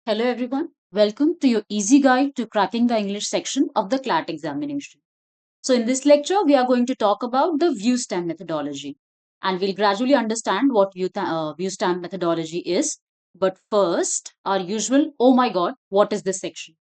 Hello everyone, welcome to your easy guide to cracking the English section of the CLAT examination. So in this lecture, we are going to talk about the ViewSTEM methodology and we'll gradually understand what ViewSTEM methodology is. But first, our usual, oh my god, what is this section?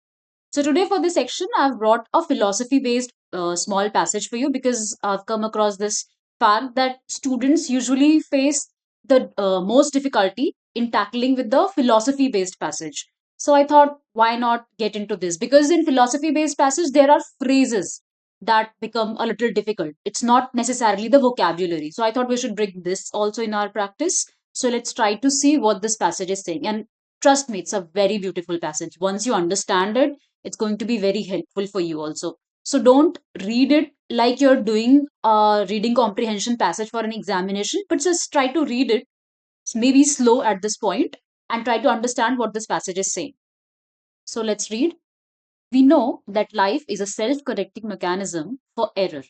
So today for this section, I've brought a philosophy-based small passage for you because I've come across this fact that students usually face the most difficulty in tackling with the philosophy-based passage. So I thought, why not get into this? Because in philosophy-based passage, there are phrases that become a little difficult. It's not necessarily the vocabulary. So I thought we should bring this also in our practice. So let's try to see what this passage is saying. And trust me, it's a very beautiful passage. Once you understand it, it's going to be very helpful for you also. So don't read it like you're doing a reading comprehension passage for an examination, but just try to read it, maybe slow at this point, and try to understand what this passage is saying. So let's read. We know that life is a self correcting mechanism for error,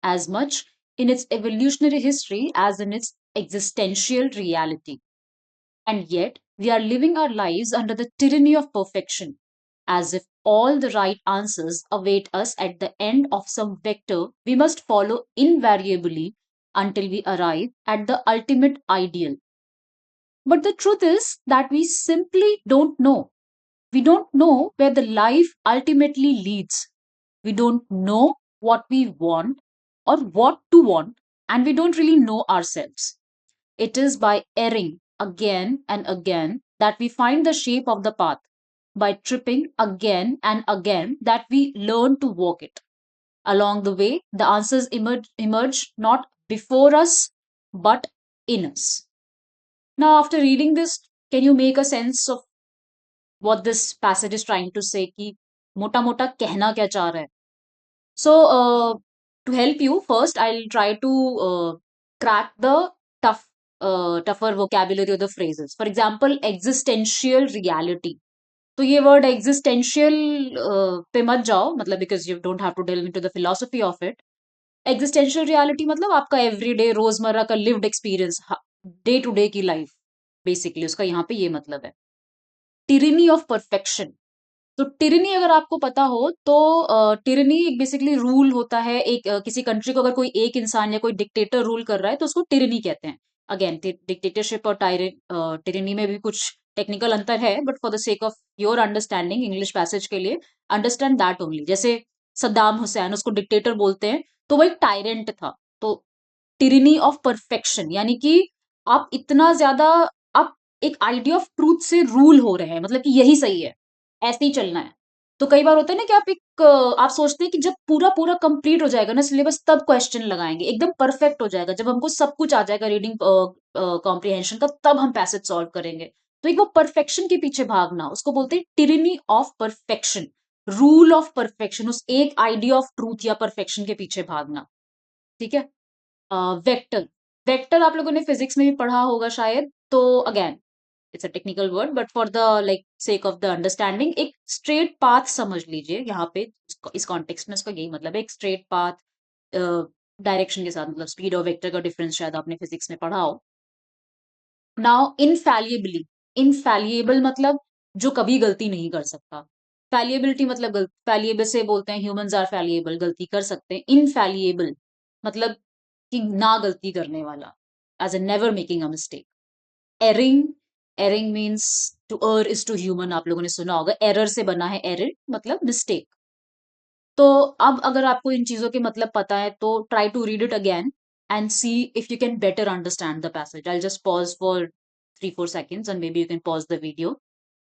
as much in its evolutionary history as in its existential reality. And yet, we are living our lives under the tyranny of perfection, as if all the right answers await us at the end of some vector we must follow invariably until we arrive at the ultimate ideal. But the truth is that we simply don't know. We don't know where the life ultimately leads. We don't know what we want or what to want, and we don't really know ourselves. It is by erring again and again that we find the shape of the path, by tripping again and again that we learn to walk it. Along the way, the answers emerge not before us but in us. Now, after reading this, can you make a sense of what this passage is trying to say? कि मोटा मोटा कहना क्या चाह रहा है? So, to help you, first I'll try to crack the tougher vocabulary of the phrases. For example, existential reality. तो ये वर्ड एग्जिस्टेंशियल पे मत जाओ, मतलब because you don't have to delve into the philosophy of it. Existential reality मतलब आपका everyday रोजमर्रा का lived experience, day to day की लाइफ, बेसिकली उसका यहाँ पे ये मतलब है. Tyranny of perfection. तो टिरनी अगर आपको पता हो तो टिरनी एक बेसिकली रूल होता है. एक किसी कंट्री को अगर कोई एक इंसान या कोई डिक्टेटर रूल कर रहा है तो उसको टिरनी कहते हैं. अगेन, डिक्टेटरशिप और टिरनी में भी कुछ टेक्निकल अंतर है, but for the sake of your understanding English passage के लिए अंडरस्टैंड दैट ओनली. जैसे सद्दाम हुसैन, उसको डिक्टेटर बोलते हैं, तो वो एक टायरेंट था. तो टिरनी ऑफ परफेक्शन यानी कि आप इतना ज्यादा, आप एक आइडिया ऑफ ट्रूथ से रूल हो रहे हैं, मतलब कि यही सही है, ऐसे ही चलना है. तो कई बार होता है ना कि आप सोचते हैं कि जब पूरा पूरा कंप्लीट हो जाएगा ना सिलेबस, तब क्वेश्चन लगाएंगे, एकदम परफेक्ट हो जाएगा, जब हमको सब कुछ आ जाएगा रीडिंग कॉम्प्रिहेंशन का, तब हम पैसेज सॉल्व करेंगे. तो एक वो परफेक्शन के पीछे भागना, उसको बोलते हैं tyranny of perfection, rule of perfection, उस एक आइडिया ऑफ ट्रूथ या परफेक्शन के पीछे भागना. ठीक है. वेक्टर. वेक्टर आप लोगों ने फिजिक्स में भी पढ़ा होगा शायद. तो again, it's a technical word, but for the like sake of the understanding, एक स्ट्रेट पाथ समझ लीजिए यहाँ पे. इस कॉन्टेक्स्ट में इसका यही मतलब है, एक स्ट्रेट पाथ डायरेक्शन के साथ, मतलब स्पीड और वेक्टर का डिफरेंस शायद आपने फिजिक्स में पढ़ा हो. नाउ इनफैलिएबली. इनफैलिएबल मतलब जो कभी गलती नहीं कर सकता. फैलिएबिलिटी मतलब फैलिएबल से बोलते हैं ह्यूमंस आर फैलिएबल, गलती कर सकते हैं. इनफैलिएबल मतलब कि ना गलती करने वाला, as a never making a mistake. Erring. Erring means to err is to human, आप लोगों ने सुना होगा, एरर से बना है एरिंग, मतलब मिस्टेक. तो अब अगर आपको इन चीजों के मतलब पता है तो try to read it again and see if you can better understand the passage. I just pause for 3-4 seconds and maybe you can pause the video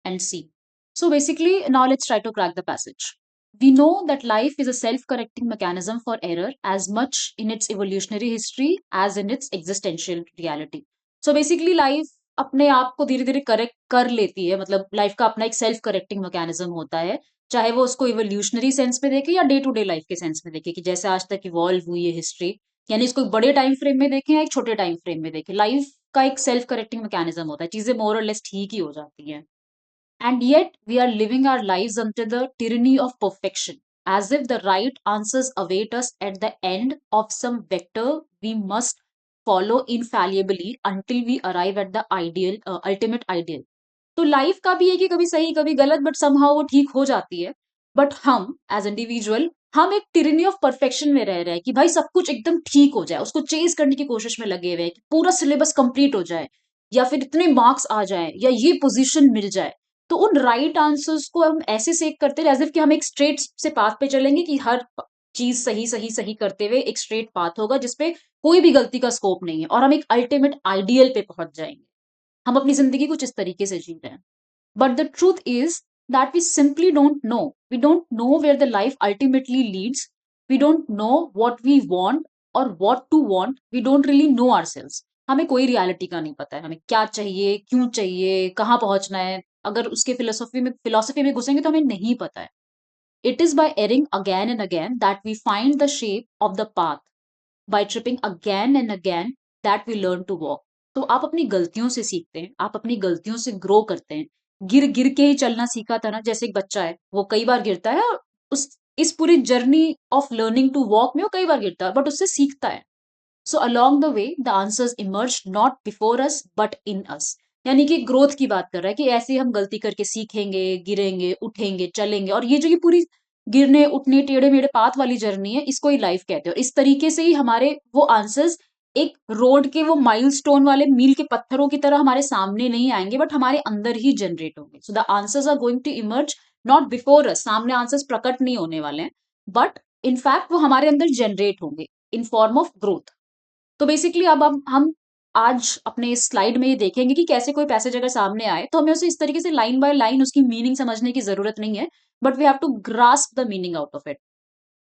and see. So basically, now let's try to crack the passage. We know that life is a self-correcting mechanism for error as much in its evolutionary history as in its existential reality. So basically, life अपने आप को धीरे धीरे correct कर लेती है, मतलब life का अपना एक सेल्फ करेक्टिंग मैकेनिज्म होता है. चाहे वो उसको इवोल्यूशनरी सेंस में देखे या डे टू डे लाइफ के सेंस में देखे, कि जैसे आज तक इवॉल्व हुई है हिस्ट्री, यानी इसको एक बड़े टाइम फ्रेम में देखें या एक छोटे टाइम फ्रेम में देखें, लाइफ का एक सेल्फ करेक्टिंग मैकेनिज्म होता है, चीजें मोर और लेस ठीक ही हो जाती हैं. And yet we are living our lives under the tyranny of perfection, as if the right answers await us at the end of some vector we must follow infallibly until we arrive at the ideal ultimate ideal. तो life का भी है कि कभी सही कभी गलत, but somehow वो ठीक हो जाती है। बट हम एज इंडिविजुअल, हम एक टिरनी ऑफ परफेक्शन में रह रहे हैं कि भाई सब कुछ एकदम ठीक हो जाए, उसको चेज करने की कोशिश में लगे हुए हैं कि पूरा सिलेबस कंप्लीट हो जाए, या फिर इतने मार्क्स आ जाए, या ये पोजीशन मिल जाए। तो उन राइट आंसर्स को हम ऐसे सेक करते हैं एज इफ कि हम एक स्ट्रेट से पाथ पे चलेंगे कि हर चीज सही सही सही करते हुए एक स्ट्रेट पाथ होगा जिसपे कोई भी गलती का स्कोप नहीं है, और हम एक अल्टीमेट आइडियल पे पहुंच जाएंगे। हम अपनी जिंदगी कुछ इस तरीके से जी रहे हैं। But the truth is that we simply don't know. We don't know where the life ultimately leads. We don't know what we want और what to want. We don't really know ourselves. हमें कोई reality का नहीं पता है, हमें क्या चाहिए, क्यों चाहिए, कहाँ पहुंचना है। अगर उसके फिलोसफी में घुसेंगे तो हमें नहीं पता है। It is by erring again and again that we find the shape of the path. By tripping again and again that we learn to walk. तो आप अपनी गलतियों से सीखते हैं, आप अपनी गलतियों से ग्रो करते हैं। गिर गिर के ही चलना सीखा था ना, जैसे एक बच्चा है वो कई बार गिरता है, और उस इस पूरी journey of learning to walk में वो कई बार गिरता है, बट उससे सीखता है। So along the way the answers emerge not before us but in us. यानी कि ग्रोथ की बात कर रहा है कि ऐसे ही हम गलती करके सीखेंगे, गिरेंगे, उठेंगे, चलेंगे, और ये जो ये पूरी गिरने उठने टेढ़े मेढ़े पाथ वाली जर्नी है, इसको ही लाइफ कहते हैं। और इस तरीके से ही हमारे वो आंसर्स एक रोड के वो माइलस्टोन वाले मील के पत्थरों की तरह हमारे सामने नहीं आएंगे, बट हमारे अंदर ही जनरेट होंगे। So the answers are going to emerge not before us. सामने आंसर्स प्रकट नहीं होने वाले हैं, बट इनफैक्ट वो हमारे अंदर जनरेट होंगे इन फॉर्म ऑफ ग्रोथ। तो बेसिकली अब हम आज अपने इस स्लाइड में ये देखेंगे कि कैसे कोई पैसेज अगर सामने आए तो हमें उसे इस तरीके से लाइन बाय लाइन उसकी मीनिंग समझने की जरूरत नहीं है, but we have to grasp the meaning out of it.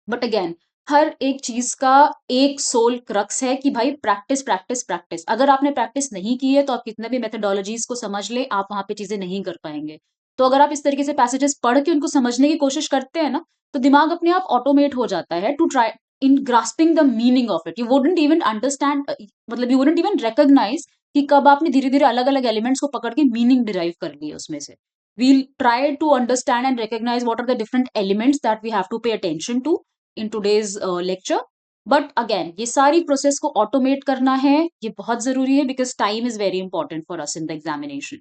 But again, हर एक चीज का एक सोल क्रक्स है कि भाई प्रैक्टिस प्रैक्टिस प्रैक्टिस। अगर आपने प्रैक्टिस नहीं की है तो आप कितने भी मेथडोलॉजीज को समझ ले, आप वहां पे चीजें नहीं कर पाएंगे। तो अगर आप इस तरीके से पैसेजेस पढ़ के उनको समझने की कोशिश करते हैं ना, तो दिमाग अपने आप ऑटोमेट हो जाता है to try in grasping the meaning of it. You wouldn't even understand, मतलब यू वुडंट इवन रिकॉग्नाइज कि कब आपने धीरे धीरे अलग अलग एलिमेंट्स को पकड़ के मीनिंग डिराइव कर ली है उसमें से। we'll try to understand and recognize what are the different elements that we have to pay attention to in today's lecture. But again ये सारी प्रोसेस को ऑटोमेट करना है, ये बहुत जरूरी है, because time is very important for us in the examination.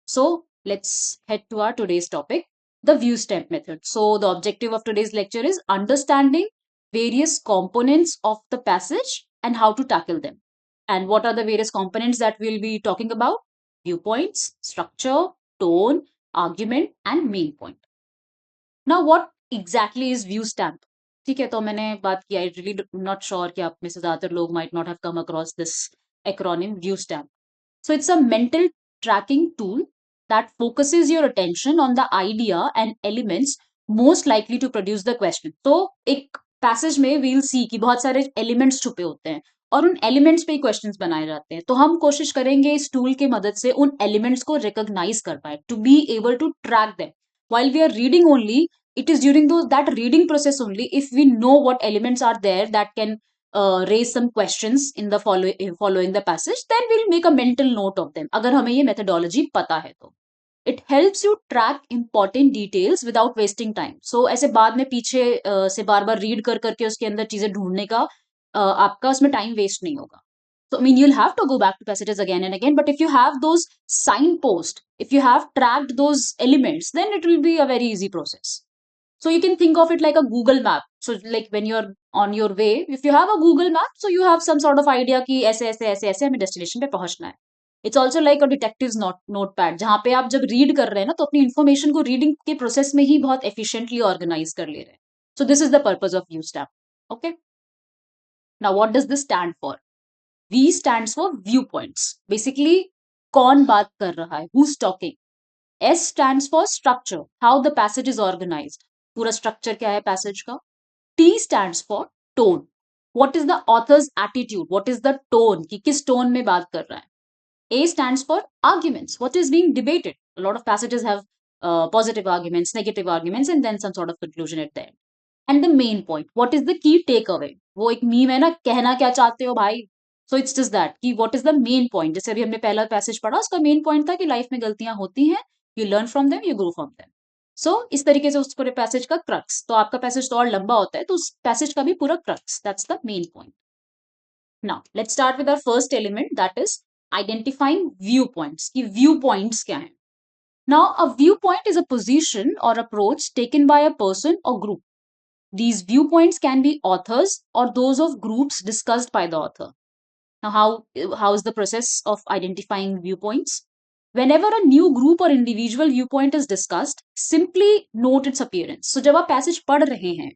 So let's head to our today's topic, the view step method. So the objective of today's lecture is understanding various components of the passage and how to tackle them. And what are the various components that we'll be talking about? Viewpoints, structure, tone, argument, and main point. Now what exactly is view stamp? ठीक है, तो मैंने बात की, I really not sure कि आप में से ज्यादातर लोग might not have come across this acronym view stamp. So it's a mental tracking tool that focuses your attention on the idea and elements most likely to produce the question. तो एक passage में we'll see कि बहुत सारे elements छुपे होते हैं, और उन एलिमेंट्स पे ही क्वेश्चंस बनाए जाते हैं। तो हम कोशिश करेंगे इस टूल के मदद से उन एलिमेंट्स को रिकॉग्नाइज कर पाए, to be able to track them while we are reading only. It is during that reading process only, if we know what elements are there that can raise some questions in the following the passage, then we'll make a mental note of them, अगर हमें ये methodology पता है तो। It helps you track important details without wasting time. So ऐसे बाद में पीछे से बार बार रीड कर करके उसके अंदर चीजें ढूंढने का आपका उसमें टाइम वेस्ट नहीं होगा। So I mean, you'll have to go back to passages again and again, but if you have those signposts, if you have tracked those elements, then it will be a very easy process. So you can think of it like a Google map. So like when you're on your way, if you have a Google map, so you have some sort of idea कि ऐसे ऐसे ऐसे ऐसे हमें destination पे पहुंचना है। It's also like a detective's notepad, जहाँ पे आप जब read कर रहे हैं ना, तो अपनी information को reading के process में ही बहुत efficiently organize कर ले रहे हैं। So this is the purpose of ViewStab. Okay. Now what does this stand for? V stands for viewpoints. Basically, कौन बात कर रहा है? Who's talking? S stands for structure, how the passage is organized. पूरा structure क्या है passage का? T stands for tone. What is the author's attitude? What is the tone? कि किस tone में बात कर रहा है? A stands for arguments. What is being debated? A lot of passages have positive arguments, negative arguments, and then some sort of conclusion at the end. And the main point. What is the key takeaway? वो एक meme है ना, कहना क्या चाहते हो भाई? So it's just that कि what is the main point? जैसे अभी हमने पहला पैसेज पढ़ा, उसका मेन पॉइंट था कि लाइफ में गलतियां होती हैं, you learn from them, you grow from them. So इस तरीके से उस पूरे पैसेज का क्रक्स, तो आपका पैसेज तो और लंबा होता है, तो उस पैसेज का भी पूरा crux, that's the main point. Now let's start with our first element, that is identifying viewpoints. कि viewpoints क्या हैं? Now, a viewpoint is a position or approach taken by a person or group. These viewpoints can be authors or those of groups discussed by the author. Now, how is the process of identifying viewpoints? Whenever a new group or individual viewpoint is discussed, simply note its appearance. So, जब आप passage पढ़ रहे हैं,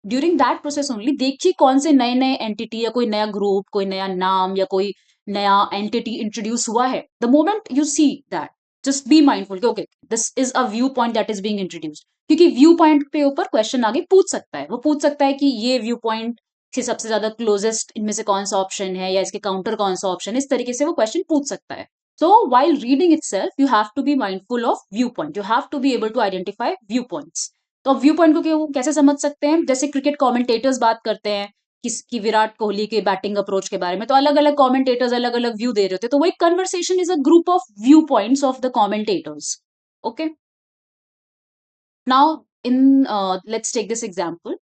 during that process only देखिए कौन से नए नए एंटिटी या कोई नया ग्रुप, कोई नया नाम या कोई नया एंटिटी इंट्रोड्यूस हुआ है. The moment you see that, just be mindful कि okay this is a view point that is being introduced. क्योंकि व्यू पॉइंट पे ऊपर क्वेश्चन आगे पूछ सकता है. वो पूछ सकता है कि ये व्यू पॉइंट से सबसे ज्यादा क्लोजेस्ट इनमें से कौन सा ऑप्शन है या इसके काउंटर कौन सा ऑप्शन है. इस तरीके से वो क्वेश्चन पूछ सकता है. So while reading itself, you have to be mindful of viewpoint. You have to be able to identify viewpoints. तो व्यू पॉइंट को कैसे समझ सकते हैं? जैसे क्रिकेट कमेंटेटर्स बात करते हैं कि विराट कोहली के बैटिंग अप्रोच के बारे में, तो अलग अलग कमेंटेटर्स अलग अलग व्यू दे रहे होते हैं. तो वो एक conversation is a group of view points of the commentators. Okay, now in let's take this example.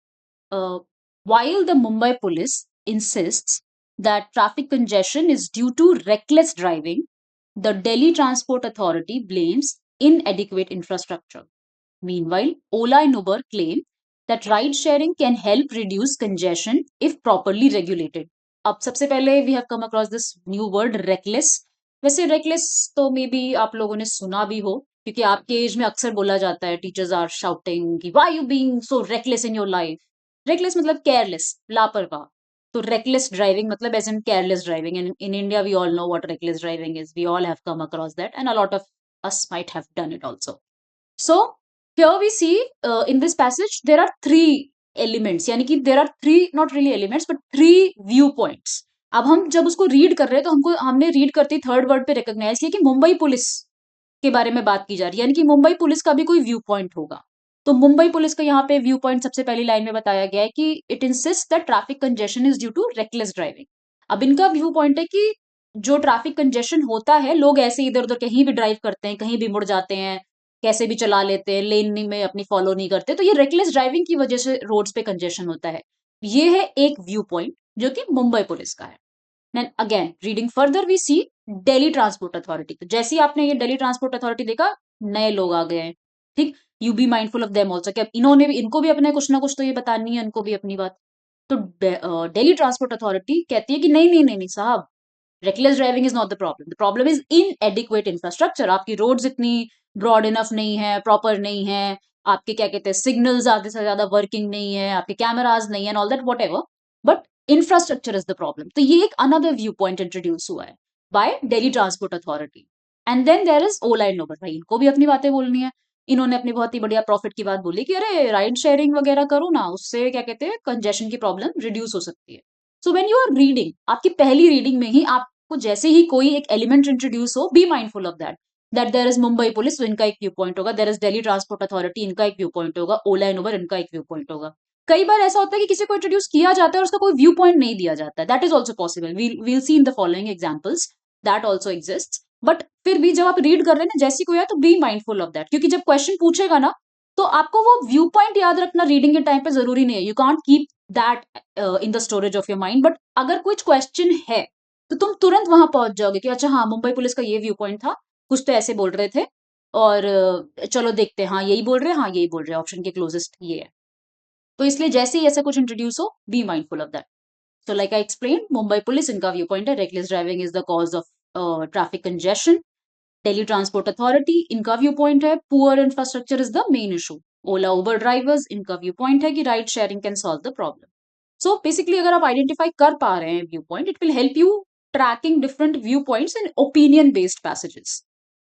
While the Mumbai police insists that traffic congestion is due to reckless driving, the Delhi Transport Authority blames inadequate infrastructure. Meanwhile, Ola and Uber claim that ride sharing can help reduce congestion if properly regulated. अब सबसे पहले we have come across this new word reckless. वैसे reckless तो may be आप लोगों ने सुना भी हो, क्योंकि आपके एज में अक्सर बोला जाता है, टीचर्स आर शाउटिंग कि why you being so reckless in your life. Reckless मतलब careless, लापरवाह. तो reckless driving मतलब as in careless driving. And in India, we all know what reckless driving is. We all have come across that, and a lot of us might have done it also. So here we see in this passage there are three elements, यानी कि there are three, not really elements but three viewpoints. अब हम जब उसको read कर रहे हैं तो हमने रीड करते ही थर्ड वर्ड पे रिकॉग्नाइज किया कि मुंबई पुलिस के बारे में बात की जा रही है, यानी कि मुंबई पुलिस का भी कोई व्यू पॉइंट होगा. तो मुंबई पुलिस का यहाँ पे व्यू पॉइंट सबसे पहली लाइन में बताया गया है कि it insist that traffic congestion is due to reckless driving. अब इनका व्यू पॉइंट है कि जो ट्रैफिक कंजेशन होता है, लोग ऐसे इधर उधर कहीं भी ड्राइव करते हैं, कहीं भी मुड़ जाते हैं, कैसे भी चला लेते हैं, लेन में अपनी फॉलो नहीं करते, तो ये रेकलेस ड्राइविंग की वजह से रोड्स पे कंजेशन होता है. ये है एक व्यू पॉइंट जो कि मुंबई पुलिस का है. Then again, reading further, we see Delhi Transport Authority. तो जैसे ही आपने ये दिल्ली ट्रांसपोर्ट अथॉरिटी देखा, नए लोग आ गए हैं. ठीक, you B mindful of them also, कि इनको भी अपने कुछ ना कुछ तो ये बतानी है, इनको भी अपनी बात. तो दिल्ली ट्रांसपोर्ट अथॉरिटी कहती है कि नहीं नहीं नहीं नहीं साहब, reckless driving is not the problem. The problem is इनएडिक्वेट infrastructure. आपकी रोड्स इतनी ब्रॉड इनफ नहीं है, प्रॉपर नहीं है, आपके क्या कहते हैं सिग्नल्स आधे से ज्यादा वर्किंग नहीं है, आपके कैमराज नहीं है, all that whatever, but infrastructure is the problem. तो ये एक अनदर व्यू पॉइंट इंट्रोड्यूस हुआ है by Delhi transport authority. And then there is Ola and Uber. भाई इनको भी अपनी बातें बोलनी है. इन्होंने अपनी बहुत ही बढ़िया प्रॉफिट की बात बोली कि अरे राइड शेयरिंग वगैरह करो ना, उससे क्या कहते हैं कंजेशन की प्रॉब्लम रिड्यूस हो सकती है. So when you are reading, आपकी पहली रीडिंग में ही आपको जैसे ही कोई एक एलिमेंट इंट्रोड्यूस हो, be mindful of that there is Mumbai police, तो इनका एक व्यू पॉइंट होगा, there is Delhi transport authority, इनका एक व्यू पॉइंट होगा, ओला एंड उबर, इनका एक व्यू पॉइंट होगा. कई बार ऐसा होता है कि किसी को इंट्रोड्यूस किया जाता है और उसका कोई व्यू पॉइंट नहीं दिया जाता है. That is also possible. We'll see in the following examples that also exist. But फिर भी जब आप रीड कर रहे हैं ना, जैसी कोई है, तो बी माइंडफुल ऑफ दैट, क्योंकि जब क्वेश्चन पूछेगा ना, तो आपको वो व्यू पॉइंट याद रखना रीडिंग के टाइम पे जरूरी नहीं है. You can't keep that in the storage of your mind. But अगर कुछ क्वेश्चन है तो तुम तुरंत वहां पहुंच जाओगे कि अच्छा हाँ, मुंबई पुलिस का ये व्यू पॉइंट था, कुछ तो ऐसे बोल रहे थे, और चलो देखते हैं, हाँ यही बोल रहे हैं, हाँ यही बोल रहे हैं, ऑप्शन के क्लोजेस्ट ये है. तो इसलिए जैसे ही ऐसा कुछ इंट्रोड्यूस हो, be mindful of that. So like I explained, Mumbai police इनका व्यू पॉइंट है reckless driving is the cause of traffic congestion. Delhi Transport Authority इनका व्यू पॉइंट है poor infrastructure is the main issue. Ola Uber drivers इनका view point है कि ride sharing can solve the problem. So basically अगर आप identify कर पा रहे हैं view point, it will help you tracking different viewpoints in opinion based passages.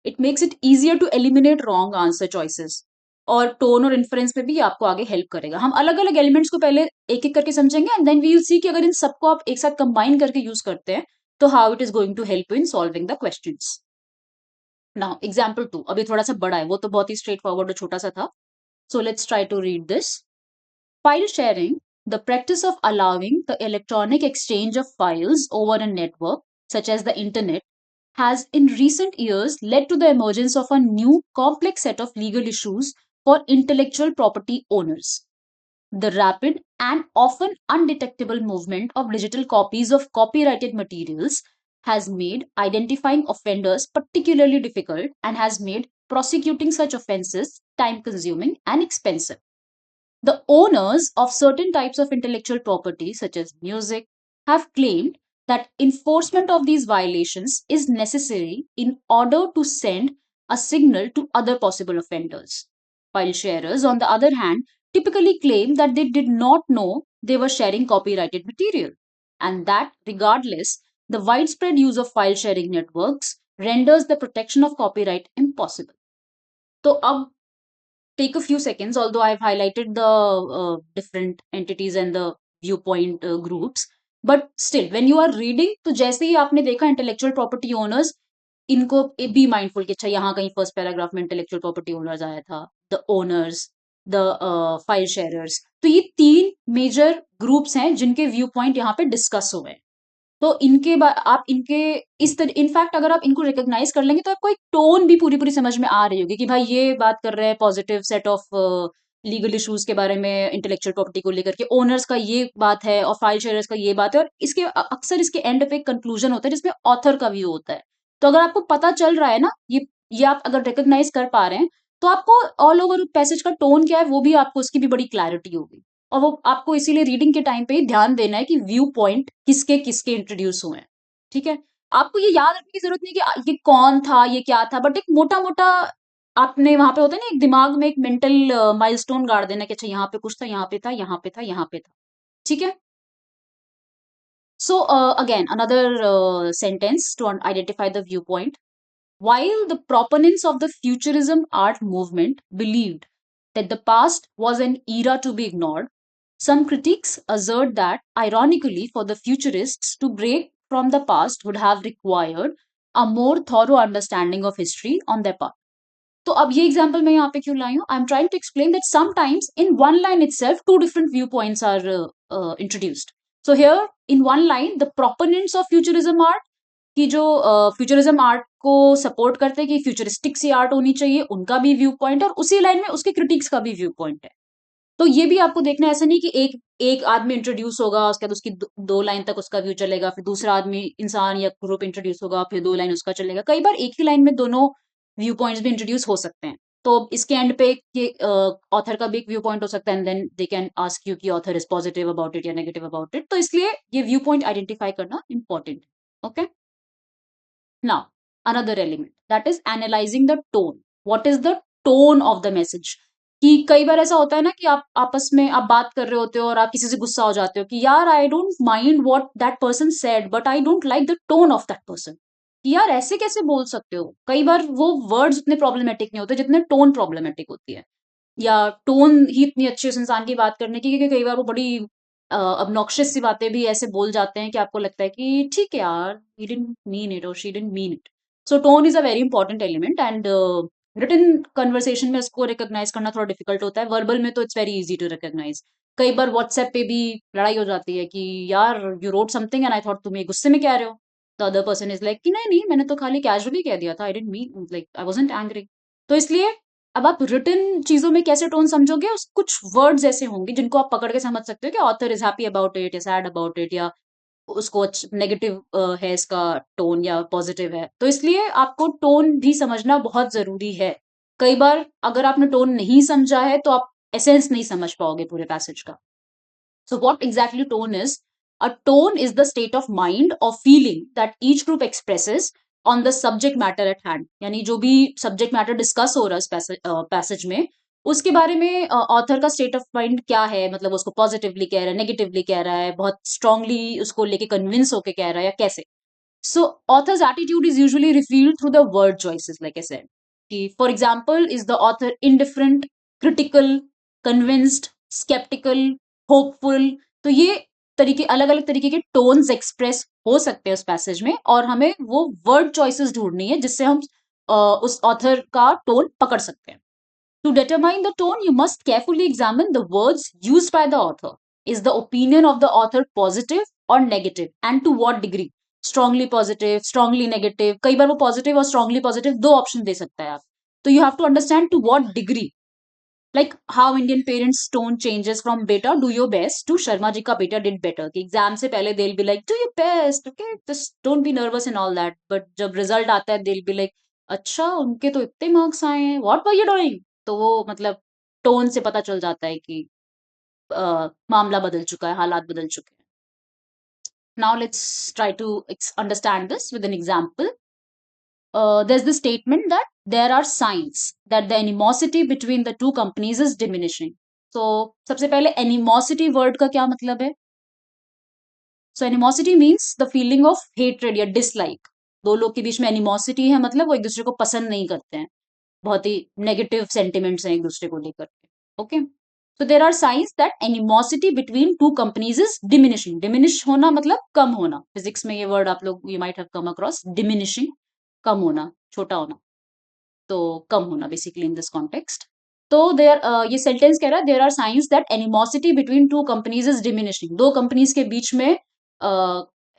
It makes it easier to eliminate wrong answer choices. और tone और inference में भी आपको आगे हेल्प करेगा. हम अलग अलग एलिमेंट्स को पहले एक एक करके समझेंगे, and then we will see कि अगर इन सबको आप एक साथ कंबाइन करके यूज करते हैं तो how it is going to help you in solving the questions. Now example 2 अभी थोड़ा सा बड़ा है, वो तो बहुत ही स्ट्रेट फॉरवर्ड और छोटा सा था. So let's try to read this. File sharing, the practice of allowing the electronic exchange of files over a network such as the internet has in recent years led to the emergence of a new complex set of legal issues for intellectual property owners. The rapid and often undetectable movement of digital copies of copyrighted materials has made identifying offenders particularly difficult and has made prosecuting such offenses time consuming and expensive. The owners of certain types of intellectual property, such as music, have claimed that enforcement of these violations is necessary in order to send a signal to other possible offenders. File sharers, on the other hand, typically claim that they did not know they were sharing copyrighted material, and that, regardless, the widespread use of file sharing networks renders the protection of copyright impossible. तो अब take a few seconds, although I've highlighted the different entities and the viewpoint groups, but still, when you are reading, तो जैसे ही आपने देखा intellectual property owners, इनको B mindful कि अच्छा यहाँ कहीं फर्स्ट पैराग्राफ में इंटेलेक्चुअल प्रॉपर्टी ओनर्स आया था, the owners, the file sharers, तो ये तीन मेजर ग्रुप्स हैं जिनके व्यू पॉइंट यहाँ पे डिस्कस हुए हैं. तो आप इनके इनफैक्ट अगर आप इनको रिकॉग्नाइज कर लेंगे तो आपको एक टोन भी पूरी पूरी समझ में आ रही होगी कि भाई ये बात कर रहे हैं positive set of legal issues के बारे में इंटेलेक्चुअल प्रॉपर्टी को लेकर के, ओनर्स का ये बात है और फाइल शेयर्स का ये बात है, और इसके अक्सर इसके एंड पे एक कंक्लूजन होता है जिसमें ऑथर का व्यू होता है. तो अगर आपको पता चल रहा है ना, ये आप अगर रिकॉग्नाइज कर पा रहे हैं, तो आपको ऑल ओवर पैसेज का टोन क्या है वो भी आपको उसकी भी बड़ी क्लैरिटी होगी. और वो आपको इसीलिए रीडिंग के टाइम पे ध्यान देना है कि व्यू पॉइंट किसके किसके इंट्रोड्यूस हुए हैं. ठीक है, आपको ये याद रखने की जरूरत नहीं कि ये कौन था, ये क्या था, बट एक मोटा मोटा आपने वहां पे होता है ना, एक दिमाग में एक मेंटल माइलस्टोन गाड़ देना कि अच्छा यहाँ पे कुछ था, यहाँ पे था, यहाँ पे था, यहाँ पे था. ठीक है. So again, another sentence to identify the viewpoint. While the proponents of the futurism art movement believed that the past was an era to be ignored, some critics assert that, ironically, for the futurists to break from the past would have required a more thorough understanding of history on their part. तो अब ये example मैं यहाँ पे क्यों लाई हूँ? I am trying to explain that sometimes in one line itself two different view points are introduced. So here in one line the proponents of futurism art, की जो फ्यूचरिज्म आर्ट को सपोर्ट करते हैं कि फ्यूचरिस्टिक सी art होनी चाहिए, उनका भी व्यू पॉइंट, और उसी लाइन में उसके क्रिटिक्स का भी व्यू पॉइंट है. तो ये भी आपको देखना है, ऐसा नहीं कि एक एक आदमी इंट्रोड्यूस होगा, उसके बाद उसकी दो लाइन तक उसका व्यू चलेगा, फिर दूसरा आदमी इंसान या ग्रुप इंट्रोड्यूस होगा, फिर दो लाइन उसका चलेगा. कई बार एक ही लाइन में दोनों व्यू पॉइंट्स भी इंट्रोड्यूस हो सकते हैं. तो इसके एंड पे ये ऑथर का भी एक व्यू पॉइंट हो सकता है, and then they can ask you कि author is positive about it या नेगेटिव अबाउट इट. तो इसलिए ये व्यू पॉइंट आइडेंटिफाई करना इंपॉर्टेंट है. Okay. Now, another element, that is analyzing the tone. What is the tone of the message? कि कई बार ऐसा होता है ना कि आप आपस में आप बात कर रहे होते हो और आप किसी से गुस्सा हो जाते हो कि यार I don't mind what that person said but I don't like the tone of that person. कि यार ऐसे कैसे बोल सकते हो? कई बार वो वर्ड्स उतने प्रॉब्लमेटिक नहीं होते जितने टोन प्रॉब्लमेटिक होती है, या टोन ही इतनी अच्छी उस इंसान की बात करने की, क्योंकि कई बार वो बड़ी obnoxious सी बातें भी ऐसे बोल जाते हैं कि आपको लगता है कि ठीक है यार, he didn't mean it or she didn't mean it. So tone is a very important element, and written conversation में उसको recognize करना थोड़ा difficult होता है. Verbal में तो it's very easy to recognize. कई बार WhatsApp पे भी लड़ाई हो जाती है कि यार you wrote something and I thought तुम ये गुस्से में कह रहे हो. The other person is like कि नहीं नहीं, मैंने तो खाली casually कह दिया था, I didn't mean, like I wasn't angry. तो इसलिए अब आप रिटन चीजों में कैसे टोन समझोगे, कुछ वर्ड्स ऐसे होंगे जिनको आप पकड़ के समझ सकते हो कि author is happy about it या सैड अबाउट इट, या उसको नेगेटिव है इसका टोन या पॉजिटिव है. तो इसलिए आपको टोन भी समझना बहुत जरूरी है. कई बार अगर आपने टोन नहीं समझा है तो आप एसेंस नहीं समझ पाओगे पूरे पैसेज का. So what exactly tone is? A tone is the state of mind or feeling that each group expresses on the subject matter at hand. यानी जो भी subject matter discuss हो रहा है passage में, उसके बारे में ऑथर का स्टेट ऑफ माइंड क्या है, मतलब उसको पॉजिटिवली कह रहा है, नेगेटिवली कह रहा है, बहुत स्ट्रांगली उसको लेके कन्विंस होके कह रहा है, या कैसे. So author's attitude is usually revealed through the word choices, like I said. For example, is the author indifferent, critical, convinced, skeptical, hopeful. तो ये तरीके, अलग अलग तरीके के टोन्स एक्सप्रेस हो सकते हैं उस पैसेज में, और हमें वो वर्ड चॉइसेस ढूंढनी है जिससे हम उस ऑथर का टोन पकड़ सकते हैं. To determine the tone you must carefully examine the words used by the author. Is the opinion of the author positive और negative, and to what degree? Strongly positive, strongly negative. कई बार वो positive और strongly positive दो option दे सकता है आप. तो you have to understand to what degree. Like how Indian parents tone changes from beta do your best to Sharma ji ka beta did better. कि एग्जाम से पहले they'll be like do your best, okay, just don't be nervous and all that, but जब result आता है they'll be like अच्छा उनके तो इतने मार्क्स आए हैं, व्हाट वर यू डूइंग? तो वो मतलब टोन से पता चल जाता है कि मामला बदल चुका है, हालात बदल चुके हैं। Now let's try to understand this with an example. There's the statement that there are signs that the animosity between the two companies is diminishing. So सबसे पहले animosity word का क्या मतलब है? So animosity means the feeling of hatred या dislike. दो लोग के बीच में animosity है मतलब वो एक दूसरे को पसंद नहीं करते हैं, बहुत ही नेगेटिव सेंटिमेंट्स हैं एक दूसरे को लेकर के. Okay, so there are signs that animosity between two companies is diminishing. Diminish होना मतलब कम होना. फिजिक्स में ये वर्ड आप लोग you might have come across. Diminishing, कम होना, छोटा होना. तो कम होना बेसिकली इन दिस कॉन्टेक्स्ट. तो देयर ये सेंटेंस कह रहा है there are signs that animosity between two companies is diminishing. दो कंपनीज के बीच में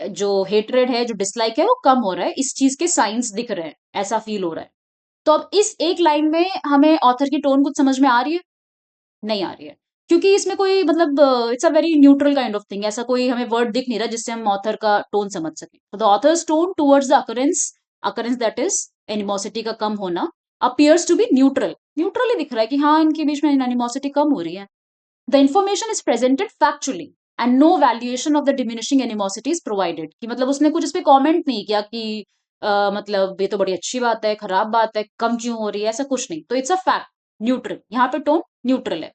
जो हेट्रेड है, जो डिसलाइक है, वो कम हो रहा है. इस चीज के साइंस दिख रहे हैं, ऐसा फील हो रहा है. तो अब इस एक लाइन में हमें ऑथर की टोन कुछ समझ में आ रही है? नहीं आ रही है, क्योंकि इसमें कोई मतलब it's a very neutral kind of thing. ऐसा कोई हमें वर्ड दिख नहीं रहा जिससे हम ऑथर का टोन समझ सके. The author's tone towards the occurrence, occurrence that is animosity का कम होना, appears to be neutral. Neutral ही दिख रहा है कि हाँ इनके बीच में एनिमोसिटी कम हो रही है. The information is presented factually and no valuation of the diminishing animosity is provided. कि मतलब उसने कुछ इस पे कमेंट नहीं किया कि मतलब ये तो बड़ी अच्छी बात है, खराब बात है, कम क्यों हो रही है, ऐसा कुछ नहीं. तो इट्स अ फैक्ट, न्यूट्रल. यहाँ पे टोन न्यूट्रल है.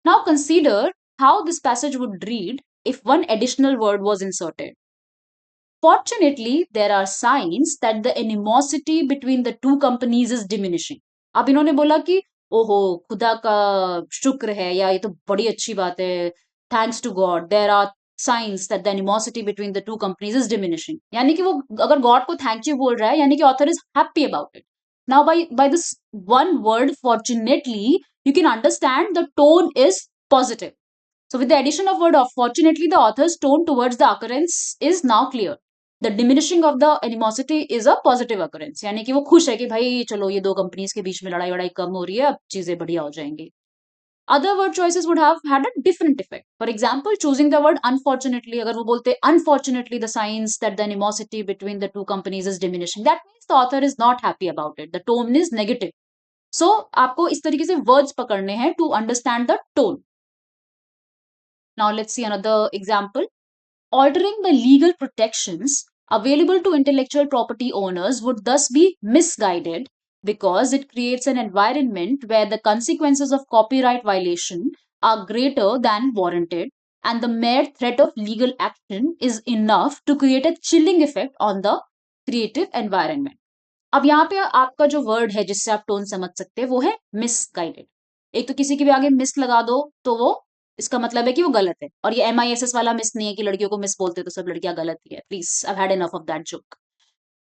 Now consider how this passage would read if one additional word was inserted. Fortunately, there are signs that the animosity between the two companies is diminishing. अब इन्होंने बोला कि ओहो खुदा का शुक्र है या ये तो बड़ी अच्छी बात है, thanks to God there are signs that the animosity between the two companies is diminishing. यानी कि वो अगर गॉड को थैंक यू बोल रहा है यानी कि author is happy about it. Now by this one word fortunately you can understand the tone is positive. So with the addition of word of fortunately, the author's tone towards the occurrence is now clear. The diminishing of the animosity is a positive occurrence. यानी कि वो खुश है कि भाई चलो ये दो कंपनीज के बीच में लड़ाई वड़ाई कम हो रही है, अब चीजें बढ़िया हो जाएंगी. Other word choices would have had a different effect. For example, choosing the word unfortunately, अगर वो बोलते unfortunately the signs that the animosity between the two companies is diminishing, that means the author is not happy about it. The tone is negative. So आपको इस तरीके से words पकड़ने हैं to understand the tone. Now let's see another example. Altering the legal protections available to intellectual property owners would thus be misguided because it creates an environment where the consequences of copyright violation are greater than warranted, and the mere threat of legal action is enough to create a chilling effect on the creative environment. अब यहाँ पे आपका जो word है जिससे आप tone समझ सकते हैं वो है मिसगाइडेड. एक तो किसी के भी आगे मिस लगा दो तो वो इसका मतलब है कि वो गलत है. और ये MISS वाला मिस नहीं है कि लड़कियों को मिस बोलते तो सब लड़कियां गलत ही है. Please I had enough of that joke.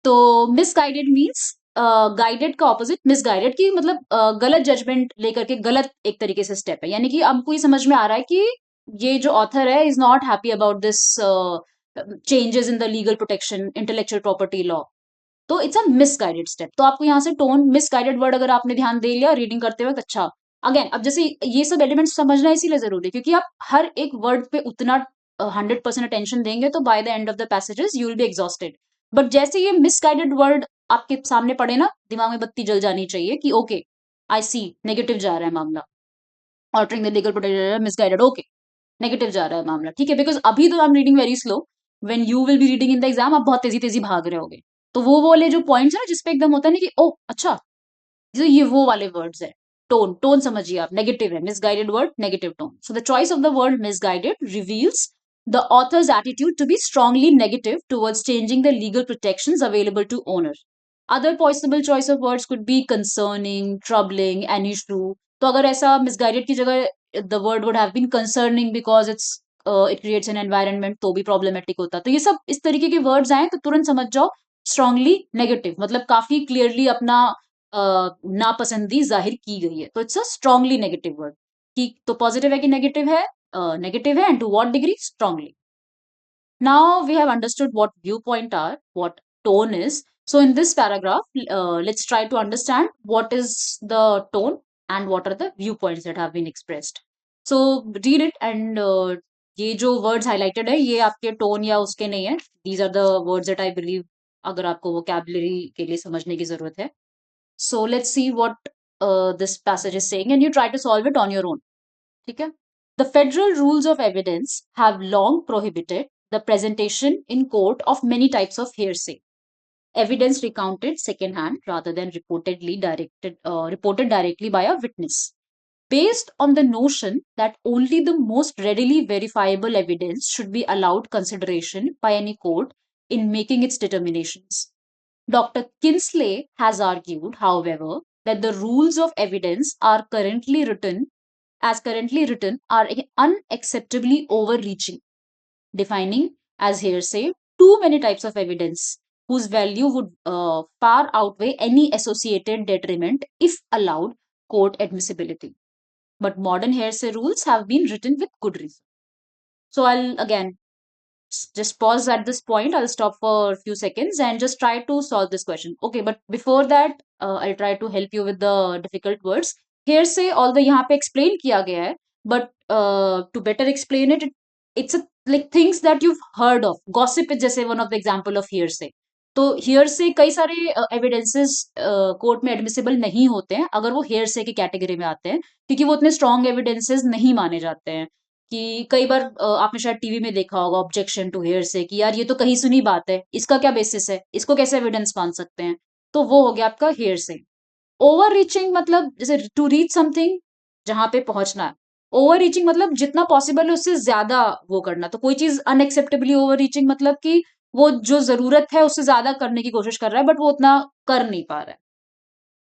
तो मिसगाइडेड मीन्स गाइडेड का ऑपोजिट मिसगाइडेड, की मतलब गलत जजमेंट लेकर के गलत एक तरीके से स्टेप है. यानी कि हमको ये समझ में आ रहा है कि ये जो ऑथर है is not happy about this changes in the legal protection intellectual property law. तो इट्स अ मिसगाइडेड स्टेप. तो आपको यहाँ से टोन मिसगाइडेड वर्ड अगर आपने ध्यान दे लिया रीडिंग करते वक्त, अच्छा. अगेन अब जैसे ये सब एलिमेंट्स समझना इसीलिए जरूरी है क्योंकि आप हर एक वर्ड पे उतना 100% अटेंशन देंगे तो by the end of the passages you will be exhausted. But जैसे ये मिसगाइडेड वर्ड आपके सामने पड़े ना, दिमाग में बत्ती जल जानी चाहिए कि ओके आई सी नेगेटिव जा रहा है मामला. Altering the legal protection misguided, okay negative जा रहा है मामला, ठीक है. बिकॉज अभी तो I am reading very slow. When you will be reading in the exam आप बहुत तेजी तेजी भाग रहे होगे. तो वो वाले जो पॉइंट्स है ना जिसपे एकदम होता है ना कि ओ अच्छा, तो ये वो वाले वर्ड्स है. टोन, टोन समझिए आप, नेगेटिव है. Misguided word, negative tone. So the choice of the word misguided reveals the author's attitude to be strongly negative towards changing the legal protections available to owner. Other possible choice of words could be concerning, troubling, an issue. तो अगर ऐसा misguided की जगह the word would have been concerning because it creates an environment तो भी problematic होता. तो ये सब इस तरीके के words आए तो तुरंत समझ जाओ strongly negative मतलब काफी clearly अपना नापसंदी जाहिर की गई है. तो it's a strongly negative word. कि तो पॉजिटिव है कि नेगेटिव है? नेगेटिव है and to what degree? Strongly. Now we have understood what viewpoint are, what tone is. So in this paragraph, let's try to understand what is the tone and what are the viewpoints that have been expressed. So read it and ये जो words highlighted है ये आपके tone या उसके नहीं है. These are the words that I believe अगर आपको vocabulary के लिए समझने की जरूरत है. So let's see what this passage is saying, and you try to solve it on your own. ठीक है? The federal rules of evidence have long prohibited the presentation in court of many types of hearsay, evidence recounted secondhand rather than reported directly by a witness, based on the notion that only the most readily verifiable evidence should be allowed consideration by any court in making its determinations. Dr. Kinsley has argued, however, that the rules of evidence currently written are unacceptably overreaching, defining as hearsay too many types of evidence whose value would far outweigh any associated detriment if allowed court admissibility. But modern hearsay rules have been written with good reason. So I'll again just pause at this point. I'll stop for a few seconds and just try to solve this question. Okay, but before that, I'll try to help you with the difficult words. Hearsay, although यहाँ पे explain किया गया है, but to better explain it, it's a like things that you've heard of. Gossip is जैसे one of the example of hearsay. तो hearsay कई सारे evidences court में admissible नहीं होते हैं अगर वो hearsay की कैटेगरी में आते हैं, क्योंकि वो उतने strong evidences नहीं माने जाते हैं. कि कई बार आपने शायद टीवी में देखा होगा ऑब्जेक्शन टू हेयरसे कि यार ये तो कहीं सुनी बात है, इसका क्या बेसिस है, इसको कैसे एविडेंस मान सकते हैं. तो वो हो गया आपका हेयरसे. ओवर रीचिंग मतलब जैसे टू रीच समथिंग, जहां पे पहुंचना है. ओवर रीचिंग मतलब जितना पॉसिबल है उससे ज्यादा वो करना. तो कोई चीज अनएक्सेप्टेबली ओवर रीचिंग मतलब कि वो जो जरूरत है उससे ज्यादा करने की कोशिश कर रहा है बट वो उतना कर नहीं पा रहा है.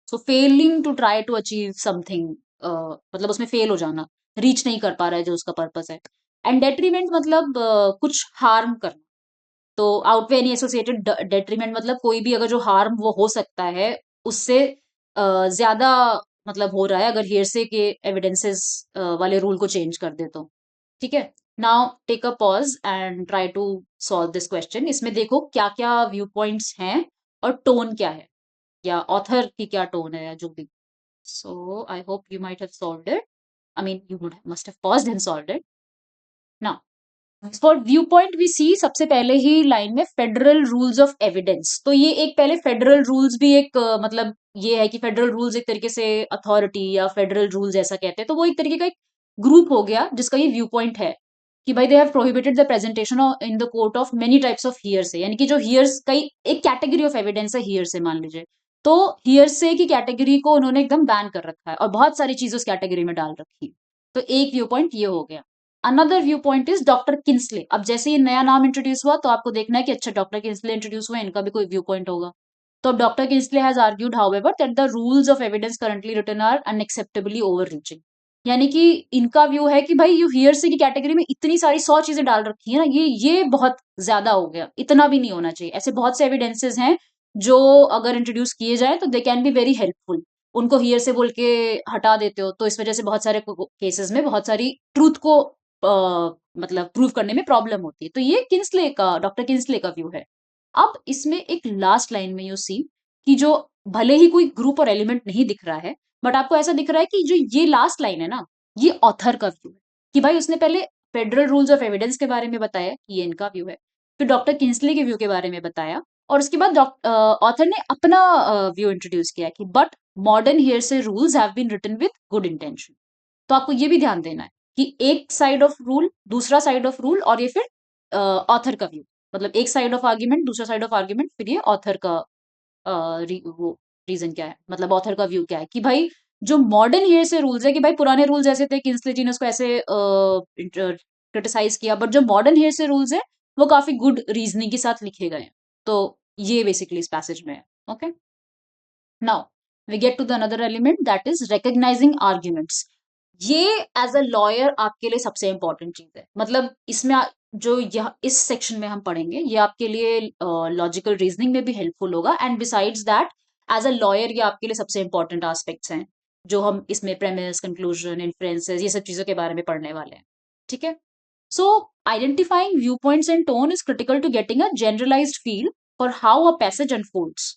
So failing to try to achieve something, मतलब उसमें फेल हो जाना, रीच नहीं कर पा रहा है जो उसका पर्पस है. एंड डेट्रीमेंट मतलब कुछ हार्म करना. तो आउटवे एनी एसोसिएटेड डेट्रीमेंट मतलब कोई भी अगर जो हार्म वो हो सकता है उससे ज्यादा मतलब हो रहा है अगर हेयरसे के एविडेंसेस वाले रूल को चेंज कर दे तो. ठीक है. Now take a pause and try to solve this question. इसमें देखो क्या क्या व्यू पॉइंट्स हैं और टोन क्या है या ऑथर की क्या टोन है या जो भी. So I hope you might have solved it. I mean you would must have paused and solved it. Now for view point we see सबसे पहले ही लाइन में फेडरल रूल्स ऑफ एविडेंस. तो ये एक पहले फेडरल रूल्स भी एक मतलब ये है कि फेडरल रूल्स एक तरीके से अथॉरिटी या फेडरल रूल्स ऐसा कहते हैं. तो वो एक तरीके का एक ग्रुप हो गया जिसका ये व्यू पॉइंट है कि भाई they have prohibited the presentation in the court of many types of hearsay, यानी कि जो हियर्स कई एक कैटेगरी ऑफ एविडेंस है हियरसे मान लीजिए. तो हियरसे की कैटेगरी को उन्होंने एकदम बैन कर रखा है और बहुत सारी चीजें उस कैटेगरी में डाल रखी है. तो एक व्यू पॉइंट ये हो गया. Another view point is doctor Kinsley. अब जैसे ये नया नाम इंट्रोड्यूस हुआ तो आपको देखना है कि अच्छा डॉक्टर किंसले इंट्रोड्यूस हुआ, इनका भी कोई व्यू पॉइंट होगा. तो अब doctor Kinsley has argued however that the rules of evidence currently written are unacceptably over reaching. यानी कि इनका व्यू है कि भाई यू हियरसे की कैटेगरी में इतनी सारी 100 चीजें डाल रखी है ना, ये बहुत ज्यादा हो गया, इतना भी नहीं होना चाहिए. ऐसे बहुत से एविडेंसेस हैं जो अगर इंट्रोड्यूस किए जाए तो they can be very helpful. उनको हियर से बोल के हटा देते हो तो इस वजह से बहुत सारे केसेस में बहुत सारी ट्रूथ को मतलब प्रूव करने में प्रॉब्लम होती है. तो ये किंसले का डॉक्टर किंसले का व्यू है. अब इसमें एक लास्ट लाइन में यू सी कि जो भले ही कोई ग्रुप और एलिमेंट नहीं दिख रहा है बट आपको ऐसा दिख रहा है कि जो ये लास्ट लाइन है ना ये ऑथर का व्यू है कि भाई उसने पहले फेडरल रूल्स ऑफ एविडेंस के बारे में बताया कि ये इनका व्यू है, फिर डॉक्टर किंसले के व्यू के बारे में बताया और उसके बाद ऑथर ने अपना व्यू इंट्रोड्यूस किया कि but modern hearsay rules have been written with good intention. तो आपको ये भी ध्यान देना है कि एक साइड ऑफ रूल, दूसरा साइड ऑफ रूल और ये फिर ऑथर का व्यू. मतलब एक साइड ऑफ आर्ग्यूमेंट, दूसरा साइड ऑफ आर्ग्यूमेंट, फिर ये ऑथर का वो रीजन क्या है, मतलब ऑथर का व्यू क्या है कि भाई जो मॉडर्न ये से रूल्स है कि भाई पुराने रूल्स ऐसे थे किंसले जी ने उसको ऐसे क्रिटिसाइज किया बट जो मॉडर्न हेयर से रूल्स है वो काफी गुड रीजनिंग के साथ लिखे गए हैं. तो ये बेसिकली इस पैसेज में है. Okay. Now we get to the another element that is recognising arguments. ये एज अ लॉयर आपके लिए सबसे इंपॉर्टेंट चीज है. मतलब इसमें जो यह इस सेक्शन में हम पढ़ेंगे ये आपके लिए लॉजिकल रीजनिंग में भी हेल्पफुल होगा and besides that as a lawyer ये आपके लिए सबसे इंपॉर्टेंट एस्पेक्ट्स हैं जो हम इसमें प्रेमिस, कंक्लूजन, इन्फ्रेंसेस ये सब चीजों के बारे में पढ़ने वाले हैं. ठीक है. So identifying view points and tone is critical to getting a generalised feel for how a passage unfolds.